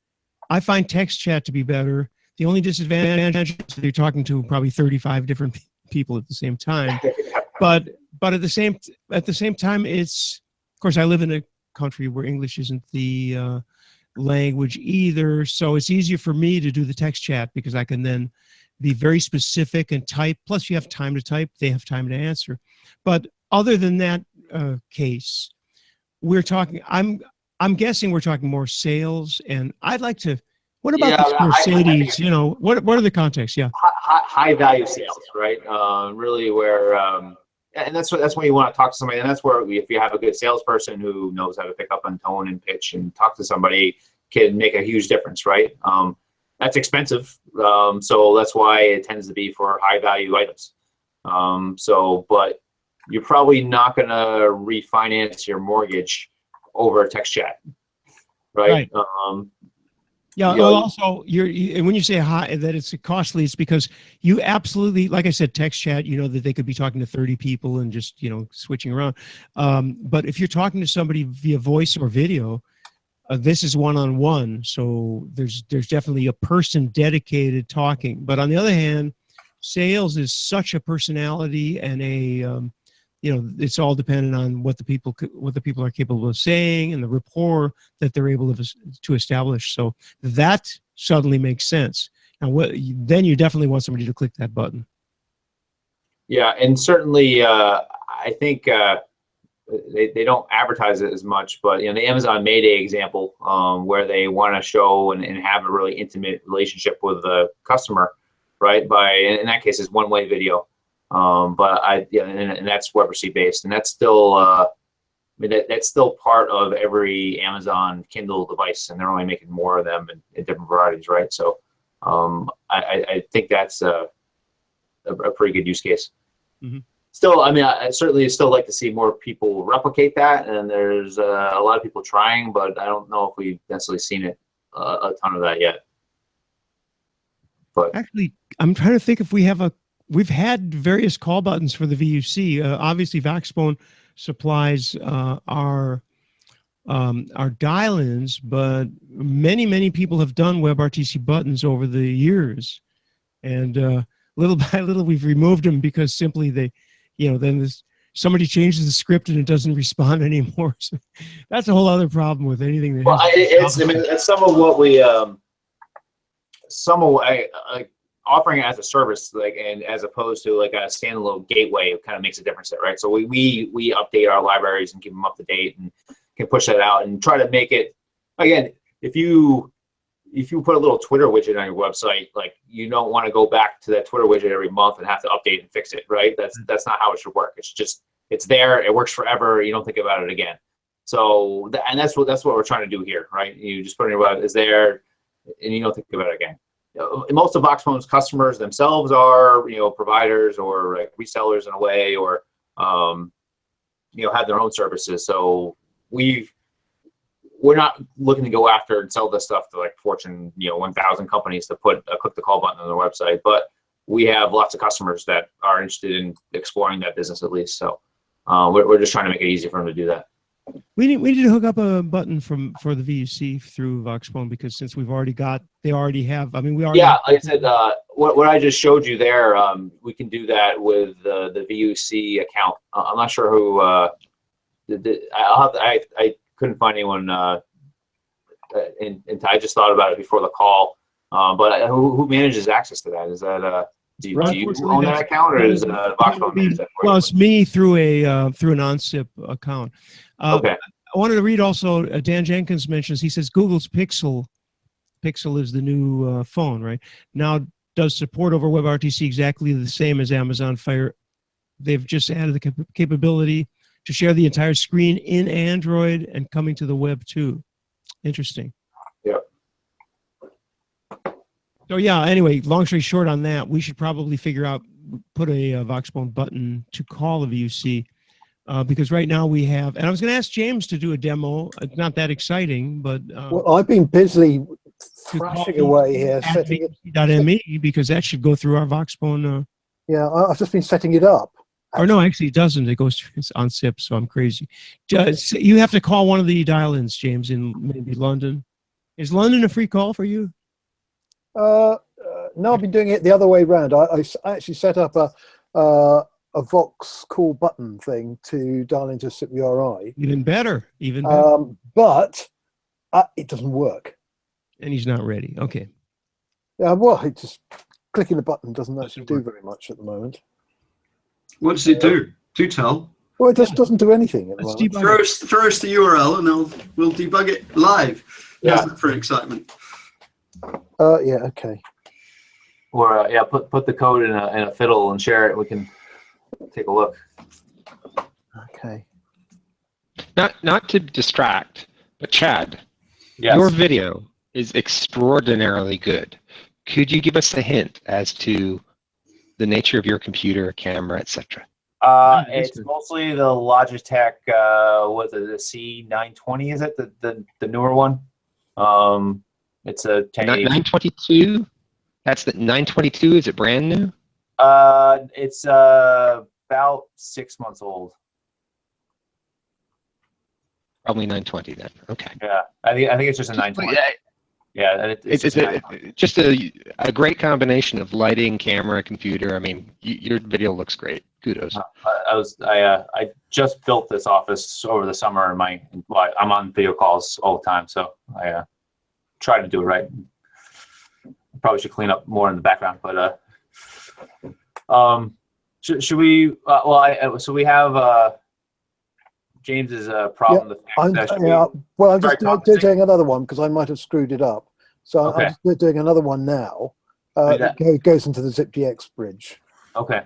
Speaker 2: I find text chat to be better. The only disadvantage is you're talking to probably 35 different people at the same time. But at the same time, it's, of course, I live in a country where English isn't the language either, so it's easier for me to do the text chat because I can then be very specific and type. Plus, you have time to type; they have time to answer. But other than that case, we're talking. I'm guessing we're talking more sales, and I'd like to. What about this Mercedes? What are the contexts? Yeah,
Speaker 3: high value sales, right? Really, where and that's when you want to talk to somebody, and that's where if you have a good salesperson who knows how to pick up on tone and pitch and talk to somebody, can make a huge difference, right? That's expensive, so that's why it tends to be for high value items. But you're probably not going to refinance your mortgage over a text chat, right?
Speaker 2: Yeah. Well, also, and when you say high, that it's costly, it's because you absolutely, like I said, text chat. That they could be talking to 30 people and just switching around. But if you're talking to somebody via voice or video, this is one-on-one. So there's definitely a person dedicated talking. But on the other hand, sales is such a personality and a it's all dependent on what the people are capable of saying and the rapport that they're able to establish. So that suddenly makes sense. Now, then you definitely want somebody to click that button.
Speaker 3: Yeah, and certainly, I think they don't advertise it as much, but the Amazon Mayday example, where they want to show and have a really intimate relationship with the customer, right? By in that case, it's one-way video, but and that's WebRTC based, and that's still that's still part of every Amazon Kindle device, and they're only making more of them in different varieties, right? So I think that's a pretty good use case.
Speaker 2: Mm-hmm.
Speaker 3: Still, I mean, I certainly still like to see more people replicate that, and there's a lot of people trying, but I don't know if we've necessarily seen it a ton of that yet. But
Speaker 2: actually, I'm trying to think if we've had various call buttons for the VUC. Obviously, Voxbone supplies our dial-ins, but many people have done WebRTC buttons over the years, and little by little we've removed them because simply they, then somebody changes the script and it doesn't respond anymore. So that's a whole other problem with anything that.
Speaker 3: Well, it's some of what we offering it as a service, and as opposed to like a standalone gateway, it kind of makes a difference there, right? So we update our libraries and keep them up to date and can push that out and try to make it, again, if you put a little Twitter widget on your website, like, you don't want to go back to that Twitter widget every month and have to update and fix it, right? That's not how it should work. It's there, it works forever, you don't think about it again. So and that's what we're trying to do here, right? You just put it in your web, it's there, and you don't think about it again. Most of Voxbone's customers themselves are providers or like resellers in a way, or have their own services. So we're not looking to go after and sell this stuff to like Fortune 1,000 companies to put a click the call button on their website, but we have lots of customers that are interested in exploring that business at least. So we're just trying to make it easy for them to do that.
Speaker 2: We need to hook up a button for the VUC through Voxbone, because since they already have. I mean, we already.
Speaker 3: Yeah, like I said, what I just showed you there, we can do that with the VUC account. I'm not sure who. I couldn't find anyone. I just thought about it before the call. But who manages access to that? Is that do you own that account, or is Voxbone manage that for you?
Speaker 2: Well, it's me through an OnSIP account.
Speaker 3: Okay.
Speaker 2: I wanted to read also, Dan Jenkins mentions, he says Google's Pixel is the new phone, right? Now does support over WebRTC exactly the same as Amazon Fire. They've just added the capability to share the entire screen in Android and coming to the web too. Interesting.
Speaker 3: Yeah.
Speaker 2: So yeah, anyway, long story short on that, we should probably put a Voxbone button to call a VUC. Because right now we have, and I was going to ask James to do a demo. It's not that exciting, but
Speaker 7: well, I've been busy thrashing away here, setting it.
Speaker 2: .me, because that should go through our Voxbone.
Speaker 7: Yeah, I've just been setting it up.
Speaker 2: Or no, actually it doesn't. It goes through OnSIP, so I'm crazy. You have to call one of the dial-ins, James, in maybe London. Is London a free call for you?
Speaker 7: No, I've been doing it the other way around. I actually set up a Vox call button thing to dial into SIP URI.
Speaker 2: Even better.
Speaker 7: But it doesn't work.
Speaker 2: And he's not ready. Okay.
Speaker 7: Yeah, well, it just clicking the button doesn't actually do very much at the moment.
Speaker 4: What does it do? Do tell.
Speaker 7: Well, it just doesn't do anything at the moment.
Speaker 4: Throw us the URL and we'll debug it live.
Speaker 3: Yeah.
Speaker 4: For excitement.
Speaker 7: Yeah. Okay.
Speaker 3: Or put the code in a fiddle and share it. We can take a look.
Speaker 7: Okay.
Speaker 1: Not to distract, but Chad,
Speaker 3: Yes.
Speaker 1: your video is extraordinarily good. Could you give us a hint as to the nature of your computer, camera, etc.?
Speaker 3: It's mostly the Logitech, what is it, the C920, is it? The newer one? It's a
Speaker 1: 922? That's the 922, is it brand new?
Speaker 3: It's about 6 months old.
Speaker 1: Probably 920 then. Okay.
Speaker 3: Yeah, I think it's just a 920. Yeah, it's
Speaker 1: just a great combination of lighting, camera, computer. I mean, your video looks great. Kudos.
Speaker 3: I just built this office over the summer. I'm on video calls all the time, so I try to do it right. Probably should clean up more in the background, but Should we? So we have James's problem.
Speaker 7: I'm just doing another one because I might have screwed it up. So
Speaker 3: Okay.
Speaker 7: I'm just doing another one now. It goes into the ZipDX bridge.
Speaker 3: Okay.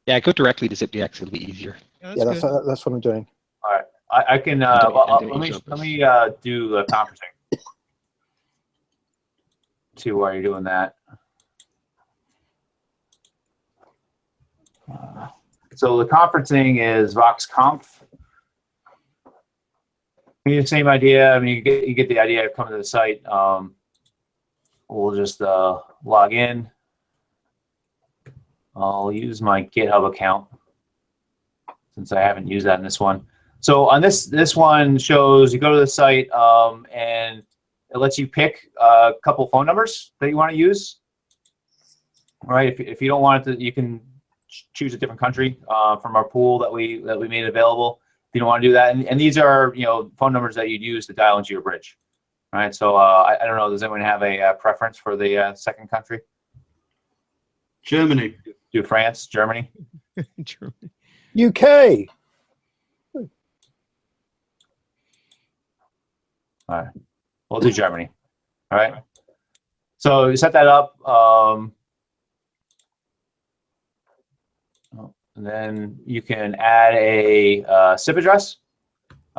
Speaker 1: Yeah, go directly to ZipDX. It'll be easier.
Speaker 2: Yeah,
Speaker 7: That's what I'm doing.
Speaker 3: All right. I can. Let me do the conferencing. See why you're doing that. So the conferencing is VoxConf. The same idea. I mean, you get the idea of coming to the site. We'll just log in. I'll use my GitHub account since I haven't used that in this one. So on this one shows you go to the site and it lets you pick a couple phone numbers that you want to use. All right. If you don't want it to, you can choose a different country from our pool that we made available. If you don't want to do that, and these are phone numbers that you'd use to dial into your bridge. All right. So I don't know. Does anyone have a preference for the second country?
Speaker 4: Germany.
Speaker 3: Do France, Germany.
Speaker 2: Germany.
Speaker 7: UK.
Speaker 3: All right. We'll do Germany. All right. So you set that up. And then you can add a SIP address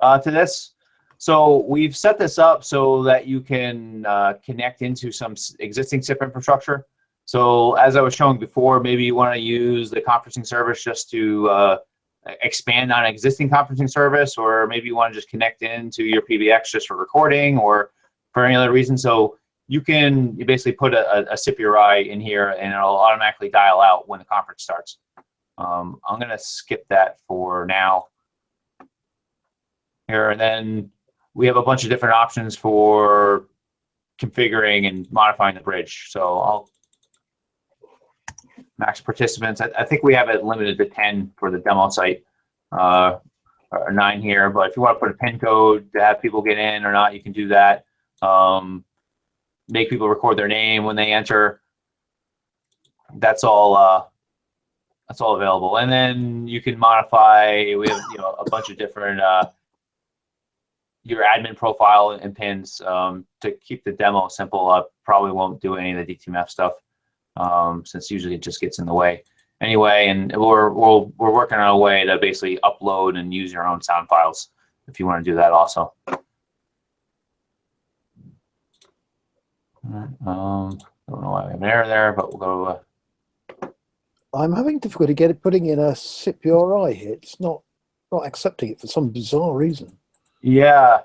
Speaker 3: to this. So we've set this up so that you can connect into some existing SIP infrastructure. So as I was showing before, maybe you want to use the conferencing service just to expand on an existing conferencing service, or maybe you want to just connect into your PBX just for recording or for any other reason. So you basically put a SIP URI in here and it'll automatically dial out when the conference starts. I'm going to skip that for now here, and then we have a bunch of different options for configuring and modifying the bridge. So I'll max participants. I think we have it limited to 10 for the demo site, or 9 here. But if you want to put a PIN code to have people get in or not, you can do that. Make people record their name when they enter. That's all available. And then you can modify. We have a bunch of different your admin profile and pins to keep the demo simple. I probably won't do any of the DTMF stuff. Since usually it just gets in the way anyway, and we're working on a way to basically upload and use your own sound files if you want to do that also. Don't know why we have an error there, but we'll go.
Speaker 7: I'm having difficulty putting in a SIP URI here. It's not accepting it for some bizarre reason. Yeah,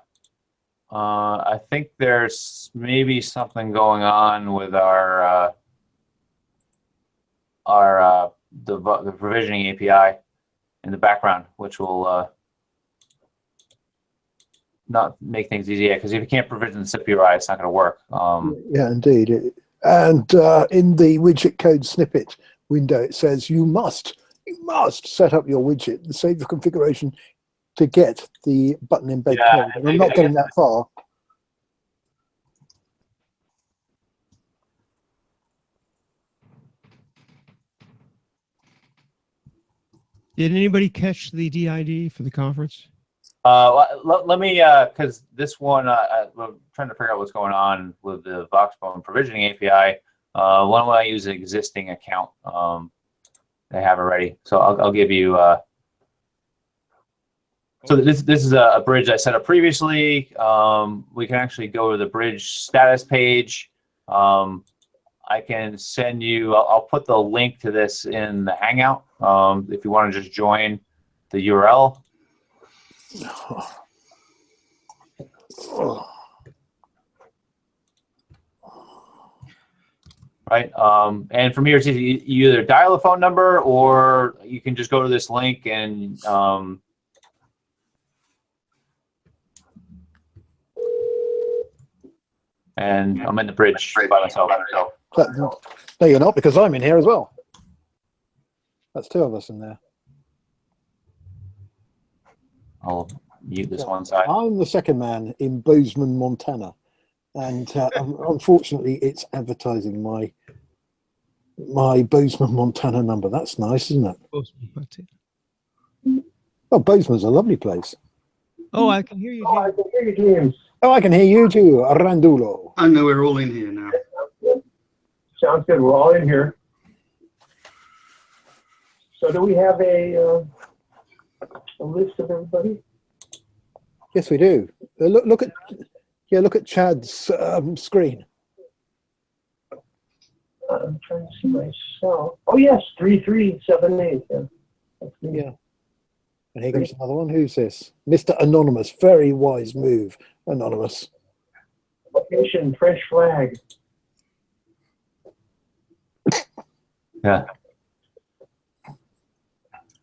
Speaker 3: I think there's maybe something going on with the provisioning API in the background, which will not make things easier, because if you can't provision the SIP URI, it's not going to work.
Speaker 7: Yeah, indeed. And in the widget code snippet window, it says you must set up your widget and save the configuration to get the button embed code. And I'm not getting that far.
Speaker 2: Did anybody catch the DID for the conference?
Speaker 3: Let me, because this one, I'm trying to figure out what's going on with the Voxbone provisioning API. Why don't I use an existing account they have already? So I'll give you. So this is a bridge I set up previously. We can actually go to the bridge status page. I can send you. I'll put the link to this in the Hangout if you want to just join the URL. Right, and from here, it's easy. You either dial a phone number, or you can just go to this link and I'm in the bridge by myself.
Speaker 7: No, you're not, because I'm in here as well. That's 2 of us in there.
Speaker 3: I'll mute this one side.
Speaker 7: I'm the second man in Bozeman, Montana, and unfortunately, it's advertising my my Bozeman, Montana number. That's nice, isn't it? Oh, Bozeman's a lovely place.
Speaker 2: Oh, I can hear you,
Speaker 8: Oh, I
Speaker 2: James.
Speaker 8: can hear you, James.
Speaker 7: Oh, I can hear you too, Randulo.
Speaker 4: I know we're all in here now.
Speaker 8: Sounds good. We're all in here. So do we have a list of everybody?
Speaker 7: Yes, we do. Look at Chad's screen.
Speaker 8: I'm trying to see myself. Oh yes, 3378. Yeah. That's me.
Speaker 7: Yeah. And here comes another one. Who's this? Mr. Anonymous. Very wise move, Anonymous.
Speaker 8: Location, French flag.
Speaker 3: Yeah.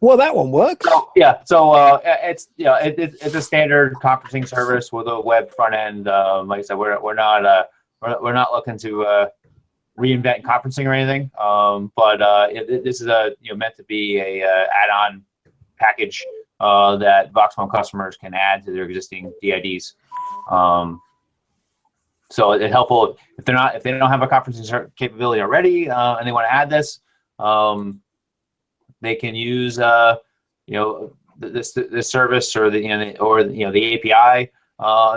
Speaker 7: Well, that one works.
Speaker 3: So, yeah. So it's it's a standard conferencing service with a web front end. Like I said, we're not looking to reinvent conferencing or anything. But this is meant to be a add-on package that Voxbone customers can add to their existing DIDs. So it's helpful if they don't have a conferencing capability already and they want to add this. They can use this service or the API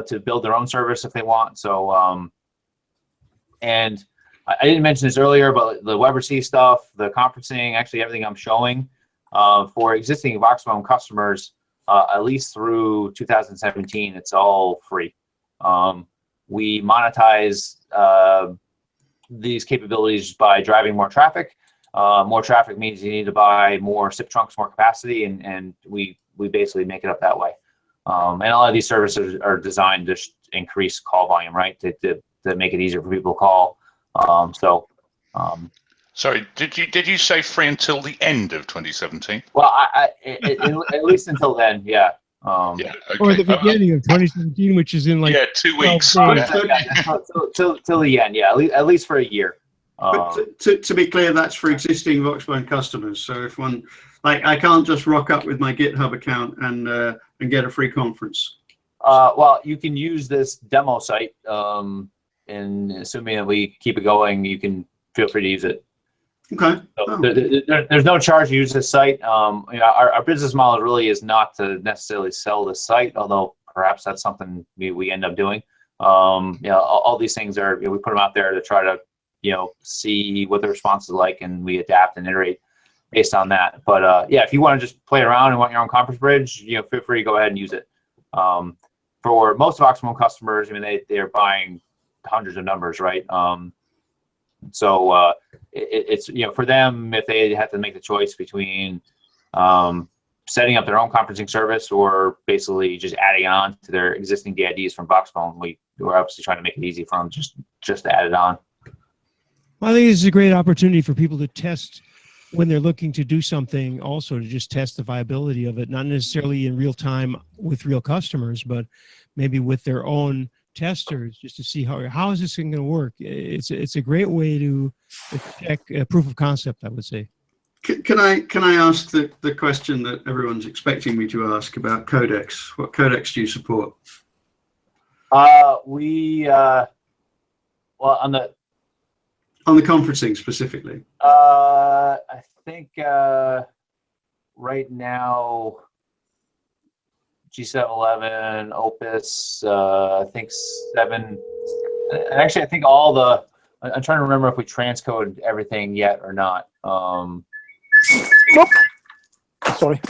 Speaker 3: to build their own service if they want. So and I didn't mention this earlier, but the WebRTC stuff, the conferencing, actually everything I'm showing for existing Voxbone customers, at least through 2017, it's all free. We monetize these capabilities by driving more traffic. More traffic means you need to buy more SIP trunks, more capacity, and we basically make it up that way. And a lot of these services are designed to increase call volume, right? To make it easier for people to call.
Speaker 5: Sorry, did you say free until the end of 2017?
Speaker 3: Well, at least until then, yeah.
Speaker 5: Yeah, okay.
Speaker 2: Or the beginning of 2017, which is in like
Speaker 5: 2 weeks.
Speaker 2: days.
Speaker 3: Till the end, yeah. At least for a year.
Speaker 4: But to be clear, that's for existing Voxbone customers. So if one, like, I can't just rock up with my GitHub account and get a free conference.
Speaker 3: Well, you can use this demo site, and assuming that we keep it going, you can feel free to use it.
Speaker 4: Okay.
Speaker 3: So there's no charge to use this site. Our business model really is not to necessarily sell the site, although perhaps that's something we end up doing. All these things are, we put them out there to try to see what the response is like, and we adapt and iterate based on that. But if you want to just play around and want your own conference bridge, feel free to go ahead and use it. For most Voxbone customers, they're buying hundreds of numbers, right? So it's for them, if they have to make the choice between setting up their own conferencing service or basically just adding on to their existing DIDs from Voxbone, we're obviously trying to make it easy for them just to add it on.
Speaker 2: Well, I think this is a great opportunity for people to test when they're looking to do something, also to just test the viability of it, not necessarily in real time with real customers, but maybe with their own testers, just to see how is this thing going to work. It's a great way to check a proof of concept, I would say.
Speaker 4: Can I ask the question that everyone's expecting me to ask about codecs? What codecs do you support?
Speaker 3: Well,
Speaker 4: on the conferencing specifically.
Speaker 3: I think right now G711, Opus, I think 7. Actually, I think all the. I'm trying to remember if we transcoded everything yet or not.
Speaker 7: Sorry.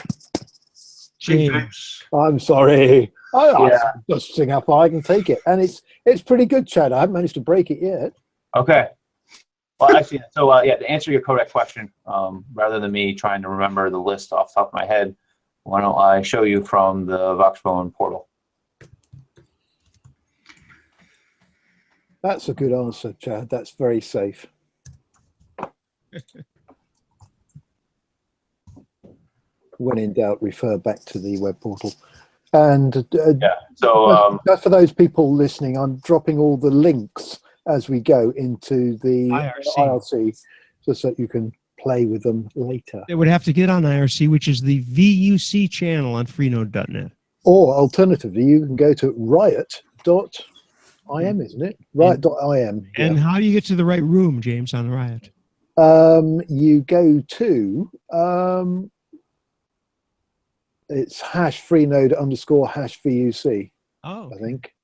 Speaker 2: James.
Speaker 7: I'm sorry. I'm just seeing how far I can take it, and it's pretty good, Chad. I haven't managed to break it yet.
Speaker 3: Okay. Well, actually, so to answer your codec question, rather than me trying to remember the list off the top of my head, why don't I show you from the Voxbone portal?
Speaker 7: That's a good answer, Chad. That's very safe. When in doubt, refer back to the web portal. And
Speaker 3: so
Speaker 7: just for those people listening, I'm dropping all the links as we go into the IRC, just so that you can play with them later.
Speaker 2: They would have to get on IRC, which is the VUC channel on freenode.net.
Speaker 7: Or alternatively, you can go to riot.im, isn't it? Riot.im.
Speaker 2: And how do you get to the right room, James, on Riot?
Speaker 7: You go to it's hash freenode underscore hash VUC.
Speaker 2: Oh,
Speaker 7: I think.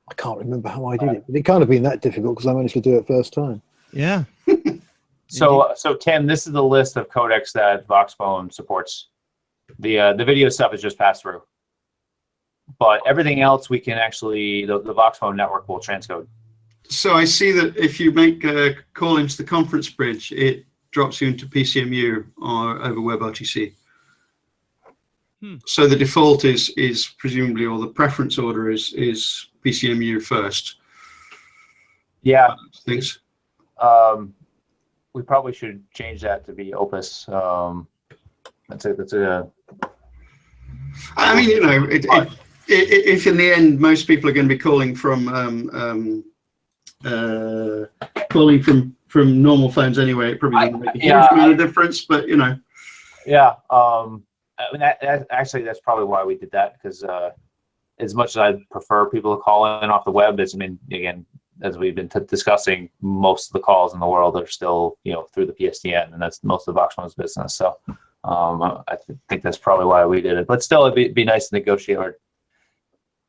Speaker 7: I can't remember how I did it, but it can't have been that difficult because I managed to do it first time.
Speaker 2: yeah.
Speaker 3: So Tim, this is the list of codecs that Voxbone supports. The video stuff is just pass through, but everything else we can actually the Voxbone network will transcode.
Speaker 4: So I see that if you make a call into the conference bridge, it drops you into PCMU or over WebRTC. So the default is presumably, or the preference order is PCMU first.
Speaker 3: Yeah.
Speaker 4: Thanks.
Speaker 3: We probably should change that to be Opus. That's a.
Speaker 4: I mean, you know, if in the end most people are going to be calling from normal phones anyway, it probably doesn't make a huge amount of difference. But you know.
Speaker 3: Yeah. I mean, actually, that's probably why we did that, because as much as I prefer people to call in off the web, I mean, again, as we've been discussing, most of the calls in the world are still, you know, through the PSTN, and that's most of Voxbone's business. So I think that's probably why we did it. But still, it'd be nice to negotiate, or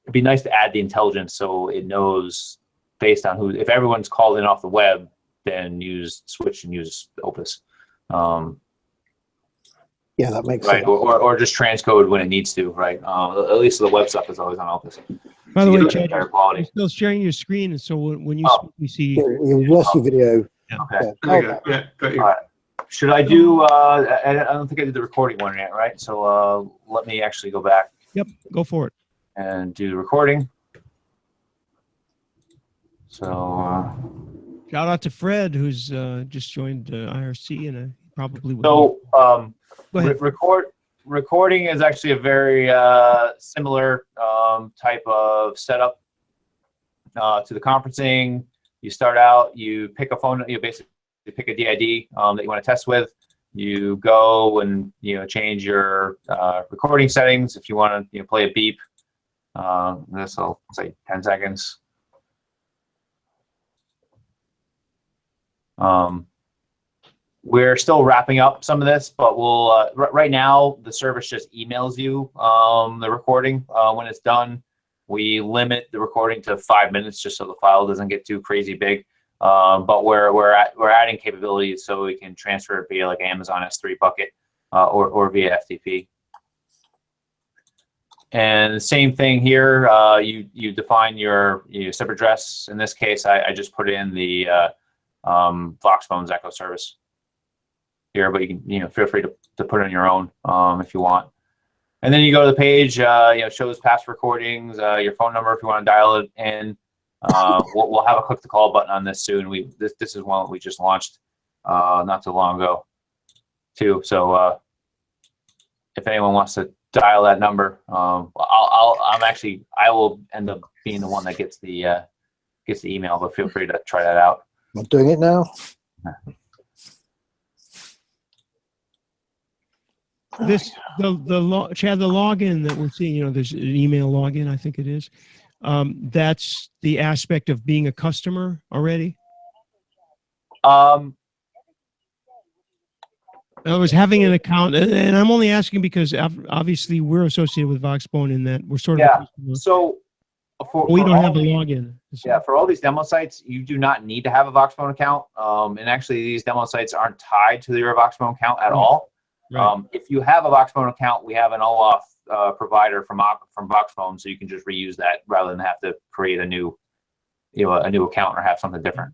Speaker 3: it'd be nice to add the intelligence so it knows based on who. If everyone's called in off the web, then switch and use Opus.
Speaker 7: Yeah, that makes
Speaker 3: right,
Speaker 7: sense.
Speaker 3: Or just transcode when it needs to, right? At least the web stuff is always on Opus.
Speaker 2: By the
Speaker 3: So
Speaker 2: way,
Speaker 3: you get
Speaker 2: Chad,
Speaker 3: better quality.
Speaker 2: you're still sharing your screen, and so when you speak, we see.
Speaker 7: You lost your video.
Speaker 3: Okay.
Speaker 4: There you go. Yeah, got you.
Speaker 3: All right. Should I do? I don't think I did the recording one yet, right? So let me actually go back.
Speaker 2: Yep, go for it.
Speaker 3: And do the recording. So.
Speaker 2: Shout out to Fred, who's just joined IRC, and probably will.
Speaker 3: So
Speaker 2: go ahead.
Speaker 3: Recording is actually a very similar type of setup to the conferencing. You start out, you pick a phone, you basically pick a DID that you want to test with. You go and change your recording settings. If you want to play a beep, this will say 10 seconds. We're still wrapping up some of this, but we'll right now the service just emails you the recording when it's done. We limit the recording to 5 minutes just so the file doesn't get too crazy big. But we're adding capabilities so we can transfer it via like Amazon S3 bucket or via FTP. And the same thing here. You define your SIP address. In this case, I just put in the Voxbone's Echo service here, but you can feel free to put in your own if you want. And then you go to the page, shows past recordings, your phone number if you want to dial it in. We'll have a click to call button on this soon. This is one we just launched not too long ago too. So if anyone wants to dial that number, I will end up being the one that gets the email, but feel free to try that out.
Speaker 7: I'm doing it now.
Speaker 2: Chad, the login that we're seeing, there's an email login, I think it is. That's the aspect of being a customer already. In other words, having an account, and I'm only asking because obviously we're associated with Voxbone in that we're sort of a customer.
Speaker 3: So
Speaker 2: we don't have a login.
Speaker 3: Yeah, for all these demo sites, you do not need to have a Voxbone account. And actually, these demo sites aren't tied to your Voxbone account at all. Right. If you have a Voxbone account, we have an all-off provider from Voxbone, so you can just reuse that rather than have to create a new account or have something different.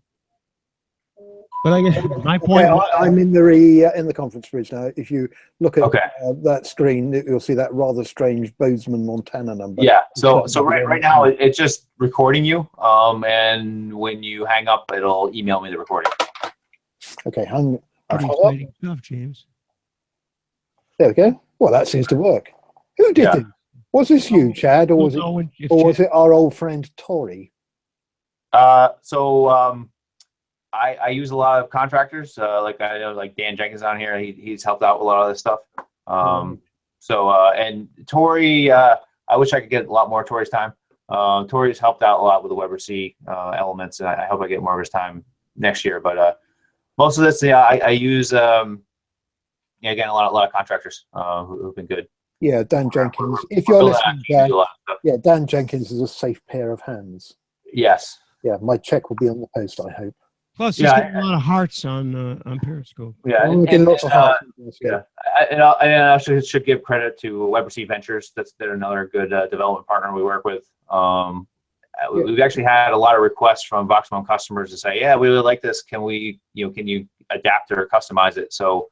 Speaker 2: But I guess my point.
Speaker 7: Yeah, I'm in the conference bridge now. If you look at that screen, you'll see that rather strange Bozeman, Montana number.
Speaker 3: Yeah. So right now it's just recording you, and when you hang up, it'll email me the recording.
Speaker 7: Okay, hang.
Speaker 2: Pretty exciting stuff, James.
Speaker 7: There we go. Well, that seems to work. Who did this? Was this you, Chad, or was it our old friend Tori? I
Speaker 3: use a lot of contractors. Like I know, like Dan Jenkins on here. He's helped out with a lot of this stuff. And Tori, I wish I could get a lot more Tori's time. Tori's helped out a lot with the WebRTC elements, and I hope I get more of his time next year. But most of this, I use again a lot of contractors who've been good.
Speaker 7: Yeah, Dan Jenkins. If you're listening, Dan, yeah, Dan Jenkins is a safe pair of hands.
Speaker 3: Yes.
Speaker 7: Yeah, my check will be on the post, I hope.
Speaker 2: Plus, he's getting a lot of hearts on Periscope.
Speaker 3: Yeah,
Speaker 7: and lots of hearts.
Speaker 3: Yeah, and I also should give credit to WebRTC Ventures. They're another good development partner we work with. We've actually had a lot of requests from Voxbone customers to say, yeah, we really like this. Can we, can you adapt or customize it? So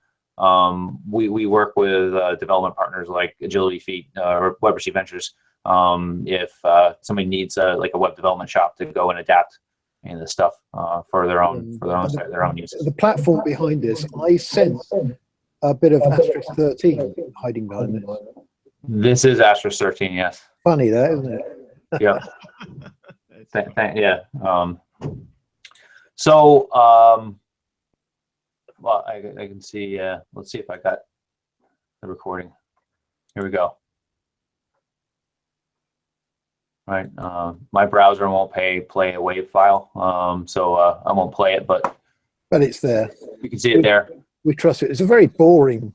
Speaker 3: we work with development partners like Agility Feet or WebRTC Ventures. If somebody needs like a web development shop to go and adapt the stuff for their own site, their own use.
Speaker 7: The platform behind this, I sense a bit of Asterisk 13 hiding behind this.
Speaker 3: This is Asterisk 13, yes.
Speaker 7: Funny that, isn't it?
Speaker 3: Yeah. Yeah. Well, I can see. Let's see if I got the recording. Here we go. Right. My browser won't play a WAV file, so I won't play it, but
Speaker 7: it's there.
Speaker 3: You can see it there.
Speaker 7: We trust it. It's a very boring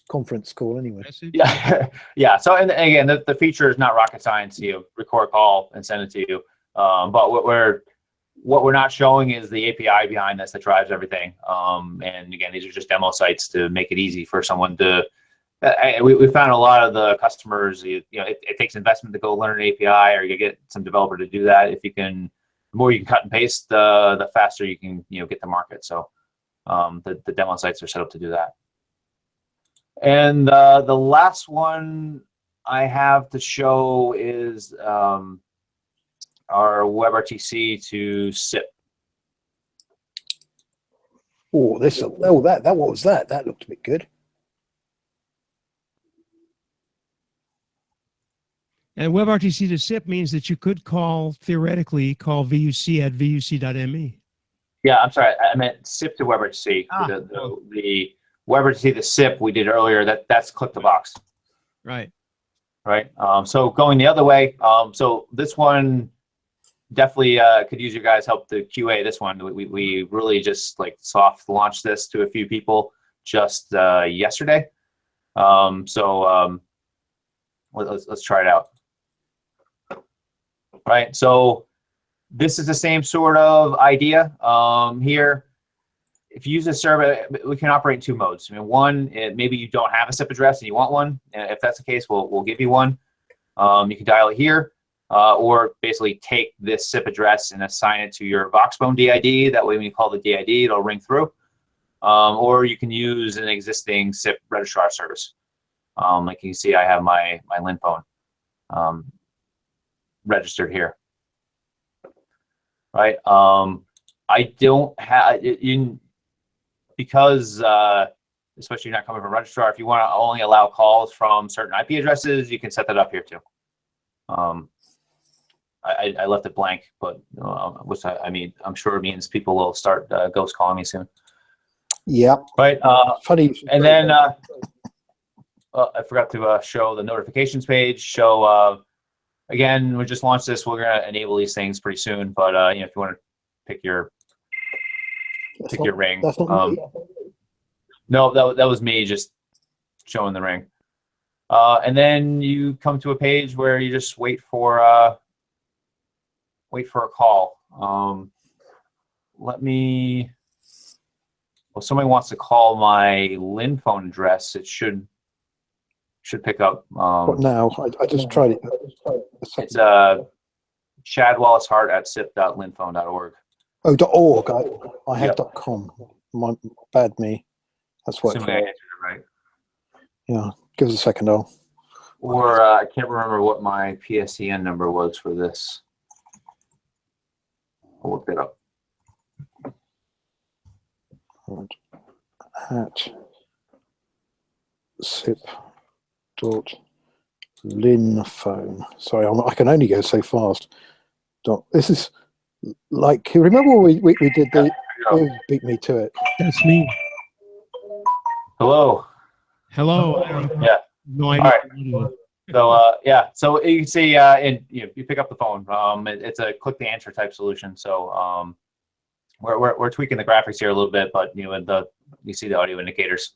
Speaker 7: conference call, anyway.
Speaker 3: Yeah, yeah. So, and again, the feature is not rocket science. You record a call and send it to you. But what we're not showing is the API behind this that drives everything. And again, these are just demo sites to make it easy for someone to. We found a lot of the customers. It takes investment to go learn an API, or you get some developer to do that. If you can, the more you can cut and paste, the faster you can get to market. So the demo sites are set up to do that. And the last one I have to show is our WebRTC to SIP.
Speaker 7: Oh, what was that? That looked a bit good.
Speaker 2: And WebRTC to SIP means that you could theoretically call VUC at vuc.me.
Speaker 3: Yeah, I'm sorry. I meant SIP to WebRTC. The WebRTC to SIP we did earlier, that's click the box.
Speaker 2: Right.
Speaker 3: Right. So going the other way, so this one definitely could use your guys' help to QA this one. We really just like soft launched this to a few people just yesterday. Let's try it out. Right. So this is the same sort of idea here. If you use a server, we can operate in two modes. I mean, one, maybe you don't have a SIP address and you want one. And if that's the case, we'll give you one. You can dial it here, or basically take this SIP address and assign it to your Voxbone DID. That way, when you call the DID, it'll ring through. Or you can use an existing SIP registrar service. Like you can see, I have my Lin phone registered here. Right. I don't have because especially not coming from registrar. If you want to only allow calls from certain IP addresses, you can set that up here too. I left it blank, but which I mean, I'm sure it means people will start ghost calling me soon.
Speaker 7: Yeah.
Speaker 3: Right.
Speaker 7: Funny.
Speaker 3: And then I forgot to show the notifications page. Again, we just launched this. We're gonna enable these things pretty soon. But if you want to pick your ring. No, that was me just showing the ring. And then you come to a page where you just wait for a call. Well, somebody wants to call my Lin phone address. It should pick up.
Speaker 7: What now? I just tried it.
Speaker 3: It's chadwallacehart@sip.linphone.org.
Speaker 7: Oh, .org. I had .com. Bad me. That's what.
Speaker 3: Assuming I answered it right.
Speaker 7: Yeah. Give us a second,
Speaker 3: Or I can't remember what my PSEN number was for this. I'll look it up.
Speaker 7: At sip.linphone. Sorry, I can only go so fast. This is like, remember when we did the beat me to it.
Speaker 2: That's me.
Speaker 3: Hello.
Speaker 2: Hello.
Speaker 3: Yeah.
Speaker 2: No idea.
Speaker 3: All So yeah, so you can see, and you pick up the phone. It's a click to answer type solution. So we're tweaking the graphics here a little bit, but you see the audio indicators,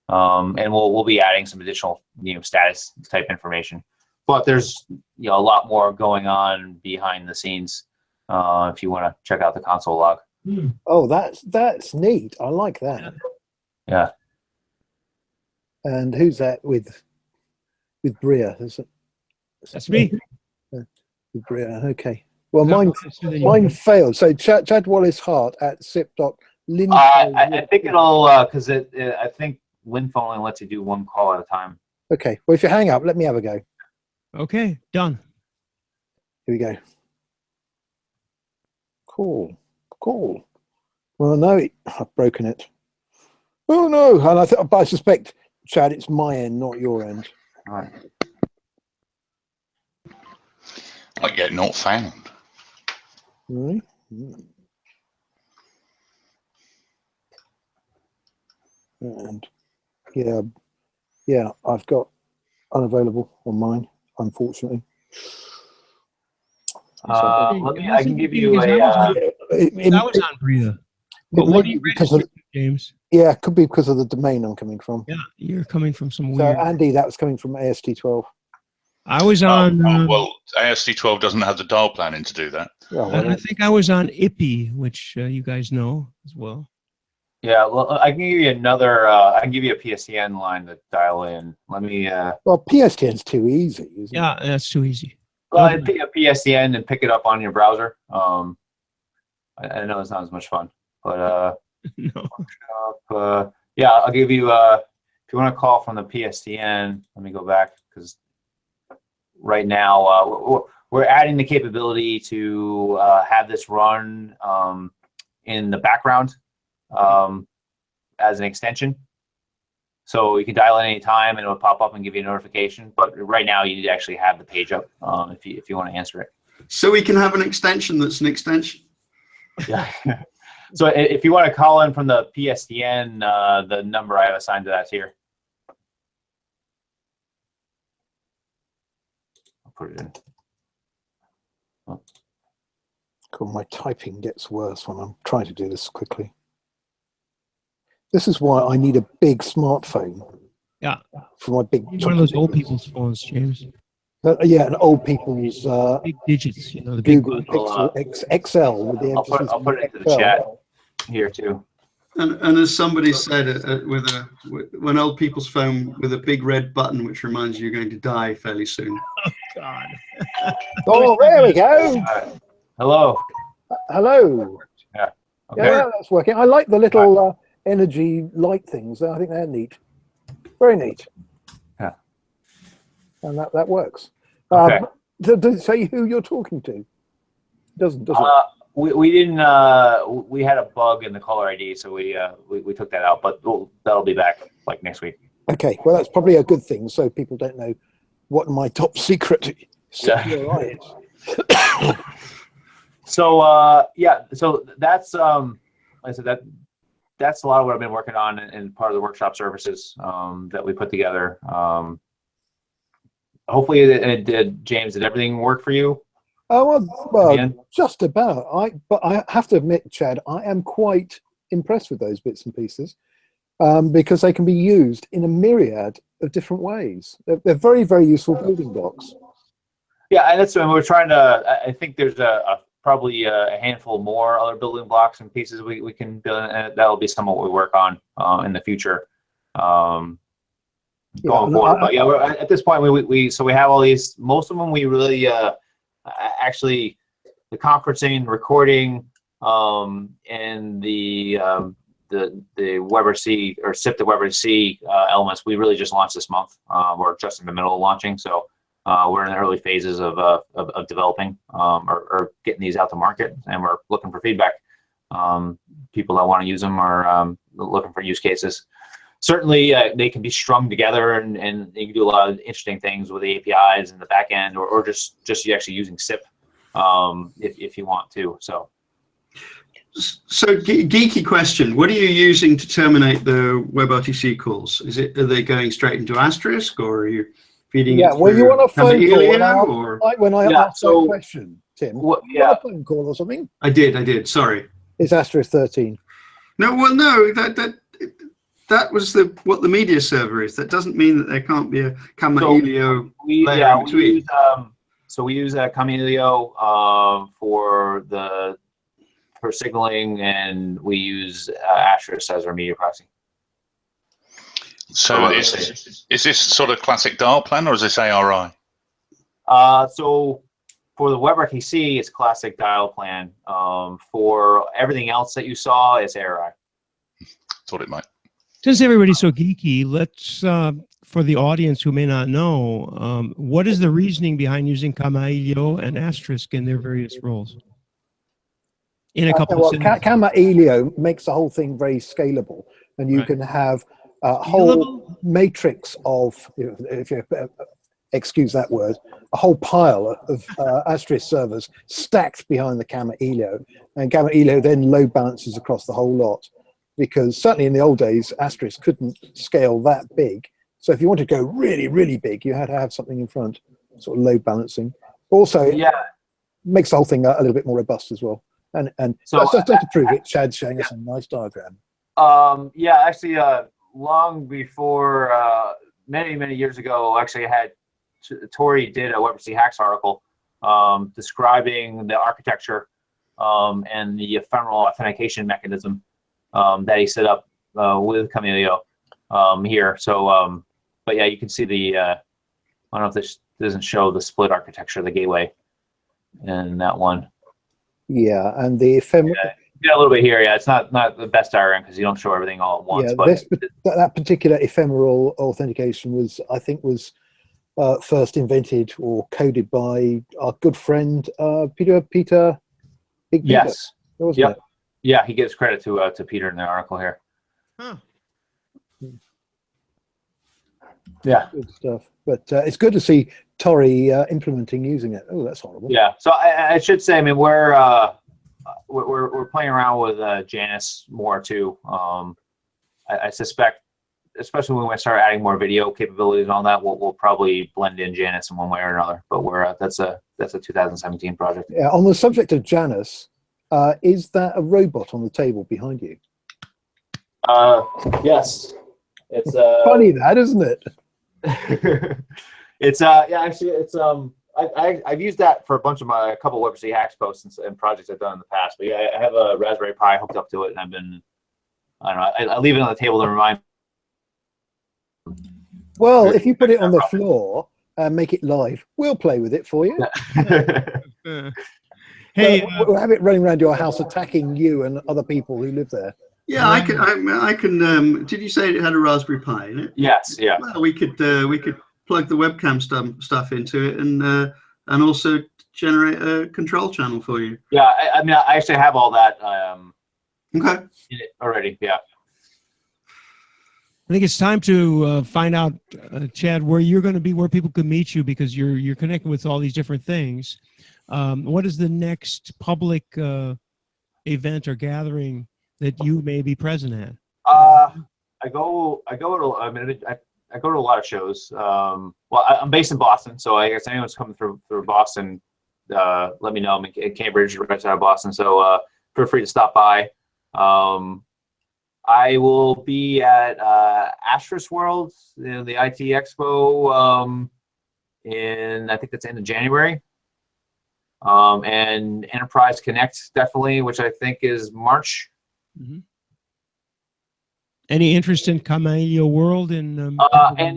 Speaker 3: and we'll be adding some additional status type information. But there's a lot more going on behind the scenes. If you want to check out the console log.
Speaker 7: Oh, that's neat. I like that.
Speaker 3: Yeah.
Speaker 7: And who's that with Bria?
Speaker 2: That's me.
Speaker 7: With Bria. Okay. Well, mine failed. So Chad Wallace Hart at sip.linfo.
Speaker 3: I think it'll because I think Linfo only lets you do one call at a time.
Speaker 7: Okay. Well, if you hang up, let me have a go.
Speaker 2: Okay, done.
Speaker 7: Here we go. Cool. Well, no, I've broken it. Oh no! And I suspect, Chad, it's my end, not your end.
Speaker 3: All right.
Speaker 5: I get not found.
Speaker 7: Really? And yeah, I've got unavailable on mine, unfortunately.
Speaker 3: I can give you a.
Speaker 2: That was on Bria. But what are you registered, James?
Speaker 7: Yeah, it could be because of the domain I'm coming from.
Speaker 2: Yeah, you're coming from some
Speaker 7: So
Speaker 2: weird.
Speaker 7: Andy, that was coming from AST12.
Speaker 2: I was on.
Speaker 5: Well, AST12 doesn't have the dial plan in to do that.
Speaker 7: Oh,
Speaker 2: And I
Speaker 7: well,
Speaker 2: think I was on IPI, which you guys know as well.
Speaker 3: Yeah, well, I can give you another. I can give you a PSTN line to dial in. Let me.
Speaker 7: well, PSTN's too easy, isn't it?
Speaker 2: Yeah, that's too easy.
Speaker 3: Well, I'd pick up PSTN and pick it up on your browser. I know it's not as much fun, but
Speaker 2: No.
Speaker 3: yeah, I'll give you. If you want to call from the PSTN, let me go back because right now we're adding the capability to have this run in the background as an extension. So you can dial in any time and it'll pop up and give you a notification. But right now you need to actually have the page up if you want to answer it.
Speaker 4: So we can have an extension that's an extension.
Speaker 3: Yeah. So if you want to call in from the PSTN, the number I have assigned to that's here. I'll put it in. Oh.
Speaker 7: Cool, my typing gets worse when I'm trying to do this quickly. This is why I need a big smartphone.
Speaker 2: Yeah.
Speaker 7: For my big.
Speaker 2: One of those old people's phones, James.
Speaker 7: Yeah, an old people's
Speaker 2: Big digits, the big
Speaker 7: Google
Speaker 2: buttons.
Speaker 7: Pixel XL with the emphasis.
Speaker 3: I'll put it into the
Speaker 7: XL.
Speaker 3: chat here too.
Speaker 4: And as somebody said, with an old people's phone with a big red button, which reminds you you're going to die fairly soon.
Speaker 2: Oh, God.
Speaker 7: Oh, there we go.
Speaker 3: Hello.
Speaker 7: Hello.
Speaker 3: Yeah. Okay.
Speaker 7: Yeah, that's working. I like the little energy light things. I think they're neat. Very neat.
Speaker 3: Yeah.
Speaker 7: And that works.
Speaker 3: Okay.
Speaker 7: Does it say who you're talking to? Does it?
Speaker 3: We didn't. We had a bug in the caller ID, so we took that out. But that'll be back like next week.
Speaker 7: Okay. Well, that's probably a good thing, so people don't know what my top secret is.
Speaker 3: So yeah. So that's like I said, that's a lot of what I've been working on and part of the workshop services that we put together. Hopefully, did James, did everything work for you?
Speaker 7: Oh, well, just about. But I have to admit, Chad, I am quite impressed with those bits and pieces because they can be used in a myriad of different ways. They're very, very useful building blocks.
Speaker 3: Yeah, and that's when we're trying to. I think there's probably a handful more other building blocks and pieces we can build, and that'll be some of what we work on in the future. Going forward, but yeah, at this point we have all these. Most of them we really actually the conferencing, recording, and the WebRTC or SIP to WebRTC elements. We really just launched this month. We're just in the middle of launching, so we're in the early phases of developing or getting these out to market, and we're looking for feedback. People that want to use them are looking for use cases. Certainly, they can be strung together, and you can do a lot of interesting things with the APIs and the back end, or just you actually using SIP if you want to. So
Speaker 4: geeky question: what are you using to terminate the WebRTC calls? Are they going straight into Asterisk, or are you feeding
Speaker 7: Yeah,
Speaker 4: it
Speaker 7: were you
Speaker 4: through
Speaker 7: on a phone call
Speaker 4: Chameleon, or
Speaker 7: when I
Speaker 3: Yeah,
Speaker 7: asked
Speaker 3: so-
Speaker 7: that question, Tim?
Speaker 3: What-
Speaker 7: Were you on
Speaker 3: yeah.
Speaker 7: a phone call or something?
Speaker 4: I did. Sorry.
Speaker 7: It's asterisk 13.
Speaker 4: No, well, no, that was what the media server is. That doesn't mean that there can't be a Gamma Helio layer in between.
Speaker 3: We use Camelio for signaling, and we use Asterisk as our media proxy.
Speaker 5: So is this sort of classic dial plan, or is this ARI?
Speaker 3: So for the WebRTC, it's classic dial plan. For everything else that you saw, it's ARI.
Speaker 5: Thought it might.
Speaker 2: Since everybody's so geeky, let's, for the audience who may not know, what is the reasoning behind using Camaillo and Asterisk in their various roles? In a couple of sentences.
Speaker 7: Gamma Helio makes the whole thing very scalable, and you can have a whole matrix of, if you excuse that word, a whole pile of Asterisk servers stacked behind the Gamma Helio, and Gamma Helio then load balances across the whole lot, because certainly in the old days, Asterisk couldn't scale that big. So if you want to go really, really big, you had to have something in front, sort of load balancing. Also,
Speaker 3: Yeah.
Speaker 7: makes the whole thing a little bit more robust as well. And so just to prove it, Chad's showing us a nice diagram.
Speaker 3: Yeah, actually, long before, many years ago, actually, Tori did a WebRTCHacks article describing the architecture and the ephemeral authentication mechanism that he set up with Camelio here. So, but yeah, you can see the, I don't know if this doesn't show the split architecture of the gateway in that one.
Speaker 7: Yeah, and the ephemeral.
Speaker 3: Yeah, a little bit here. Yeah, it's not the best diagram because you don't show everything all at once.
Speaker 7: Yeah,
Speaker 3: but
Speaker 7: that particular ephemeral authentication was, I think, first invented or coded by our good friend Peter. Big Peter.
Speaker 3: Yes.
Speaker 7: Wasn't it?
Speaker 3: Yeah, he gives credit to Peter in the article here.
Speaker 2: Huh.
Speaker 3: Yeah.
Speaker 7: Good stuff. But it's good to see Tori implementing using it. Oh, that's horrible.
Speaker 3: Yeah. So I should say, I mean, we're playing around with Janus more too. I suspect, especially when we start adding more video capabilities and all that, we'll probably blend in Janus in one way or another. But that's a 2017 project.
Speaker 7: Yeah. On the subject of Janus, is that a robot on the table behind you?
Speaker 3: Yes. It's
Speaker 7: funny that, isn't it?
Speaker 3: It's yeah, actually it's I've used that for a couple WebRTCHacks posts and projects I've done in the past. But yeah, I have a Raspberry Pi hooked up to it, and I don't know, I leave it on the table to remind.
Speaker 7: Well, if you put it on the floor and make it live, we'll play with it for you.
Speaker 2: Hey,
Speaker 7: we'll have it running around your house attacking you and other people who live there.
Speaker 4: Yeah, I can. Did you say it had a Raspberry Pi in it?
Speaker 3: Yes. Yeah.
Speaker 4: Well, we could plug the webcam stuff into it and also generate a control channel for you.
Speaker 3: Yeah, I mean, I actually have all that
Speaker 4: Okay.
Speaker 3: in it already. Yeah.
Speaker 2: I think it's time to find out, Chad, where you're going to be, where people can meet you, because you're connected with all these different things. What is the next public event or gathering that you may be present at?
Speaker 3: I go to a lot of shows. Well, I'm based in Boston, so I guess anyone's coming through Boston, let me know. I'm in Cambridge, right outside of Boston, so feel free to stop by. I will be at Asterisk World, the IT Expo, I think that's the end of January. And Enterprise Connect, definitely, which I think is March.
Speaker 2: Mm-hmm. Any interest in Camelio World? And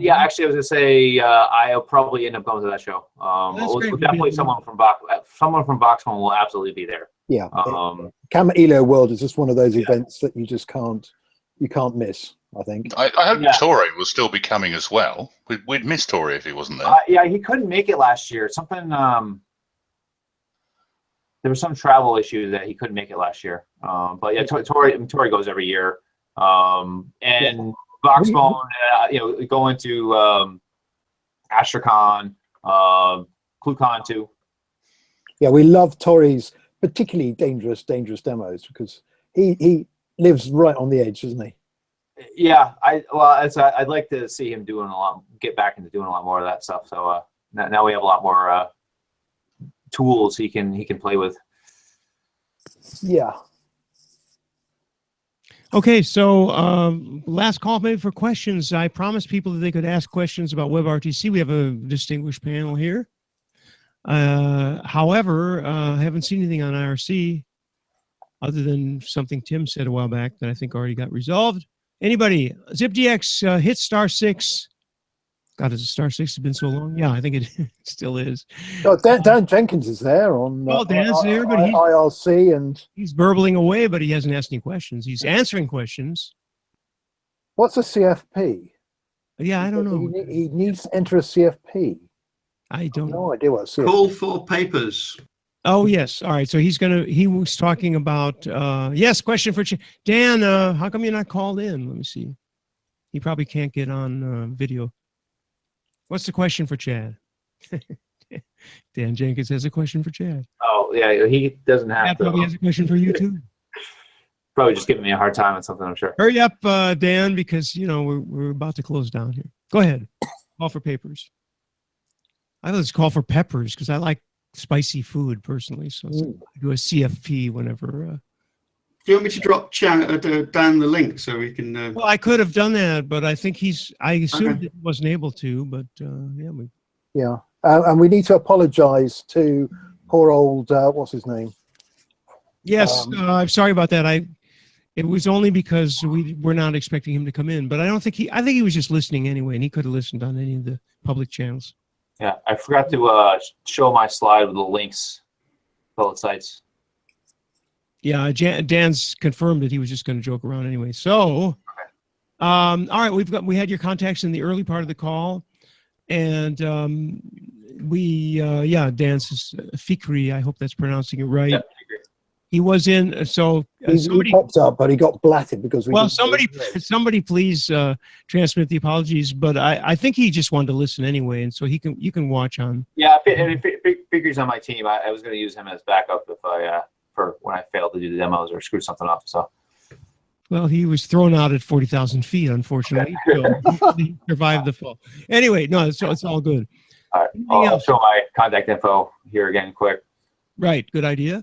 Speaker 3: yeah, actually, I was gonna say I'll probably end up going to that show. Definitely someone from Voxbone will absolutely be there.
Speaker 7: Yeah, Camelio World is just one of those events that you just can't miss. I think.
Speaker 5: I hope Tori will still be coming as well. We'd miss Tori if he wasn't there.
Speaker 3: Yeah, he couldn't make it last year. Something. There was some travel issue that he couldn't make it last year. But yeah, Tori goes every year. And Voxbone, going to AstraCon, ClueCon too.
Speaker 7: Yeah, we love Tori's particularly dangerous demos because he lives right on the edge, doesn't he?
Speaker 3: Yeah, I'd like to see him get back into doing a lot more of that stuff. So now we have a lot more tools he can play with.
Speaker 7: Yeah.
Speaker 2: Okay, so last call maybe for questions. I promised people that they could ask questions about WebRTC. We have a distinguished panel here. However, I haven't seen anything on IRC other than something Tim said a while back that I think already got resolved. Anybody? ZipDX hit *6. God, is it *6? It's been so long. Yeah, I think it still is.
Speaker 7: Oh, Dan Jenkins is there on
Speaker 2: Dan's there, but
Speaker 7: IRC, and
Speaker 2: he's burbling away, but he hasn't asked any questions. He's answering questions.
Speaker 7: what's a CFP?
Speaker 2: Yeah, I don't know.
Speaker 7: He needs to enter a CFP.
Speaker 2: I don't know.
Speaker 7: No idea what CFP.
Speaker 4: Call for papers.
Speaker 2: Oh, yes. All right. So he was talking about, yes, question for Dan. How come you're not called in? Let me see. He probably can't get on video. What's the question for Chad? Dan Jenkins has a question for Chad.
Speaker 3: Oh, yeah, he doesn't have to.
Speaker 2: Probably has a question for you, too.
Speaker 3: Probably just giving me a hard time on something, I'm sure.
Speaker 2: Hurry up, Dan, because, we're about to close down here. Go ahead. Call for papers. I let's call for peppers because I like spicy food personally. So I do a CFP whenever.
Speaker 4: Do you want me to drop down the link so we can?
Speaker 2: Well, I could have done that, but I think I assumed he wasn't able to. But
Speaker 7: yeah, and we need to apologize to poor old what's his name?
Speaker 2: Yes, I'm sorry about that. It was only because we were not expecting him to come in, but I think he was just listening anyway, and he could have listened on any of the public channels.
Speaker 3: Yeah, I forgot to show my slide with the links, both sites.
Speaker 2: Yeah, Dan's confirmed that he was just going to joke around anyway. So, all right, we had your contacts in the early part of the call, and Dan's Fikri. I hope that's pronouncing it right. Yeah, he was in. So
Speaker 7: he popped up, but he got blatted because we.
Speaker 2: Well, somebody, please transmit the apologies. But I think he just wanted to listen anyway, and so you can watch on.
Speaker 3: Yeah, Fikri's on my team. I was going to use him as backup if for when I failed to do the demos or screwed something up. So.
Speaker 2: Well, he was thrown out at 40,000 feet, unfortunately. So he survived the fall. Anyway, no, it's all good.
Speaker 3: All right, I'll show my contact info here again, quick.
Speaker 2: Right, good idea.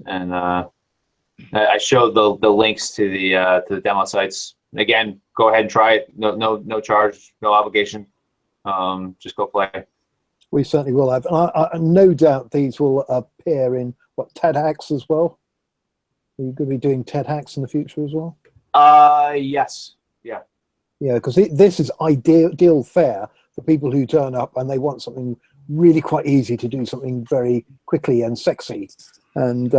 Speaker 3: And I showed the links to the demo sites. Again, go ahead and try it. No charge, no obligation. Just go play.
Speaker 7: We certainly will have. No doubt these will appear in TEDxHacks as well. Are you going to be doing TEDxHacks in the future as well?
Speaker 3: Yes. Yeah.
Speaker 7: Yeah, because this is ideal fare for people who turn up and they want something really quite easy to do, something very quickly and sexy. And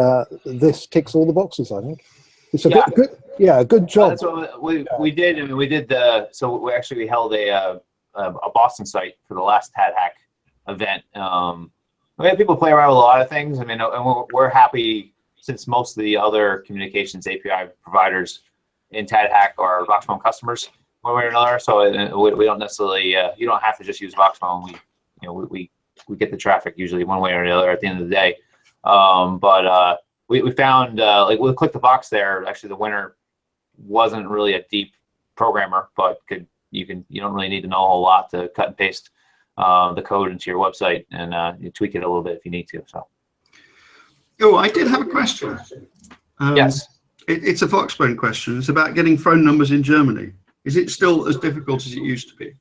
Speaker 7: this ticks all the boxes, I think. It's a good job.
Speaker 3: That's what we did. I mean, so we held a Boston site for the last TEDhack event. We had people play around with a lot of things. I mean, and we're happy since most of the other communications API providers in TEDhack are Voxbone customers one way or another. So we don't necessarily you don't have to just use Voxbone. We get the traffic usually one way or the other at the end of the day. But we found like with Click the Box there, actually the winner wasn't really a deep programmer, but you don't really need to know a whole lot to cut and paste the code into your website and you tweak it a little bit if you need to. So.
Speaker 4: Oh, I did have a question.
Speaker 3: Yes.
Speaker 4: It's a Voxbone question. It's about getting phone numbers in Germany. Is it still as difficult as it used to be? If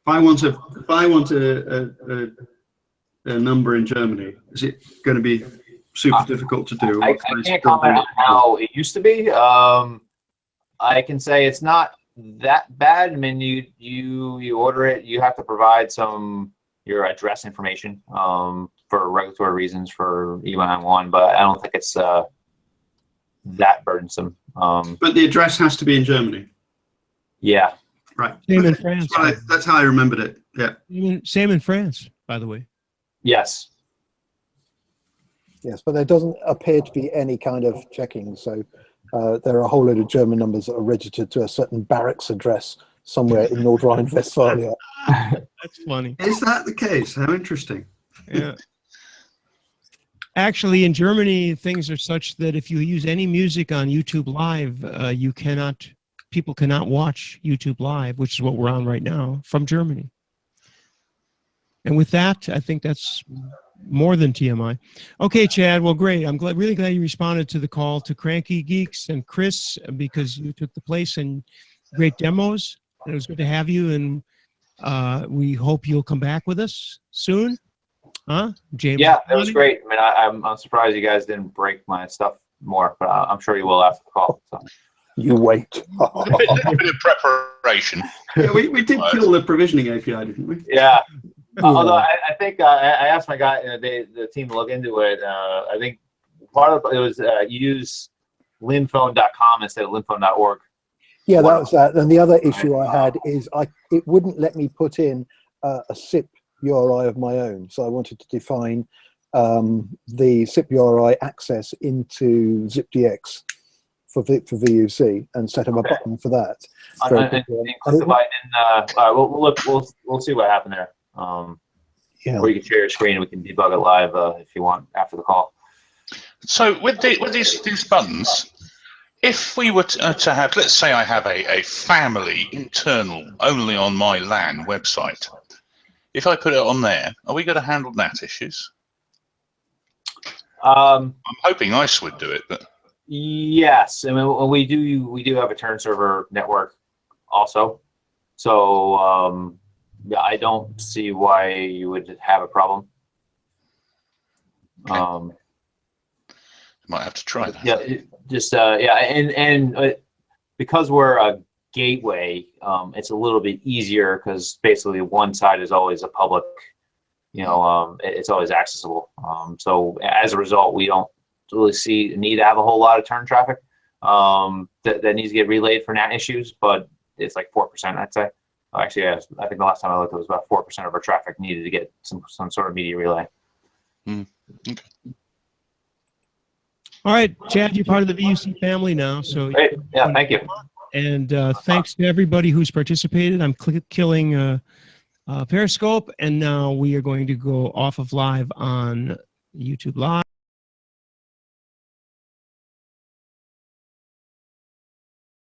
Speaker 4: I want a number in Germany, is it going to be super difficult to do?
Speaker 3: I can't comment on how it used to be. I can say it's not that bad. I mean, you order it, you have to provide your address information for regulatory reasons for E191, but I don't think it's that burdensome.
Speaker 4: But the address has to be in Germany.
Speaker 3: Yeah.
Speaker 4: Right.
Speaker 2: Same in France.
Speaker 4: That's how I remembered it. Yeah.
Speaker 2: Same in France, by the way.
Speaker 3: Yes.
Speaker 7: Yes, but there doesn't appear to be any kind of checking. So there are a whole load of German numbers that are registered to a certain barracks address somewhere in North Rhine-Westphalia.
Speaker 2: That's funny.
Speaker 4: Is that the case? How interesting.
Speaker 2: Yeah. Actually, in Germany, things are such that if you use any music on YouTube Live, you cannot people cannot watch YouTube Live, which is what we're on right now, from Germany. And with that, I think that's more than TMI. Okay, Chad. Well, great. I'm really glad you responded to the call to Kranky Geeks and Chris, because you took the place and great demos. And it was good to have you, and we hope you'll come back with us soon. Huh, James?
Speaker 3: Yeah, it was great. I mean, I'm surprised you guys didn't break my stuff more, but I'm sure you will after the call. So.
Speaker 7: You wait.
Speaker 5: A bit of preparation.
Speaker 4: Yeah, we did kill the provisioning API, didn't we?
Speaker 3: Yeah. Although I think I asked my guy, the team to look into it. I think part of it was use linphone.com instead of linphone.org.
Speaker 7: Yeah, that was that. And the other issue I had is it wouldn't let me put in a SIP URI of my own. So I wanted to define the SIP URI access into ZipDX for VUC and set up a button for that. We'll see what happened there. Yeah.
Speaker 3: Or you can share your screen and we can debug it live if you want after the call.
Speaker 5: So with these buttons, if we were to have, let's say I have a family internal only on my LAN website, if I put it on there, are we going to handle NAT issues? I'm hoping ICE would do it, but
Speaker 3: yes, I mean we do have a turn server network also, so yeah, I don't see why you would have a problem.
Speaker 5: Okay. Might have to try that.
Speaker 3: Yeah, and because we're a gateway, it's a little bit easier because basically one side is always a public, it's always accessible. So as a result, we don't really need to have a whole lot of turn traffic that needs to get relayed for NAT issues, but it's like 4%, I'd say. Actually, yeah, I think the last time I looked, it was about 4% of our traffic needed to get some sort of media relay.
Speaker 5: Okay.
Speaker 2: All right, Chad, you're part of the VUC family now. So
Speaker 3: great. Yeah, thank you.
Speaker 2: And thanks to everybody who's participated. I'm killing Periscope, and now we are going to go off of live on YouTube Live.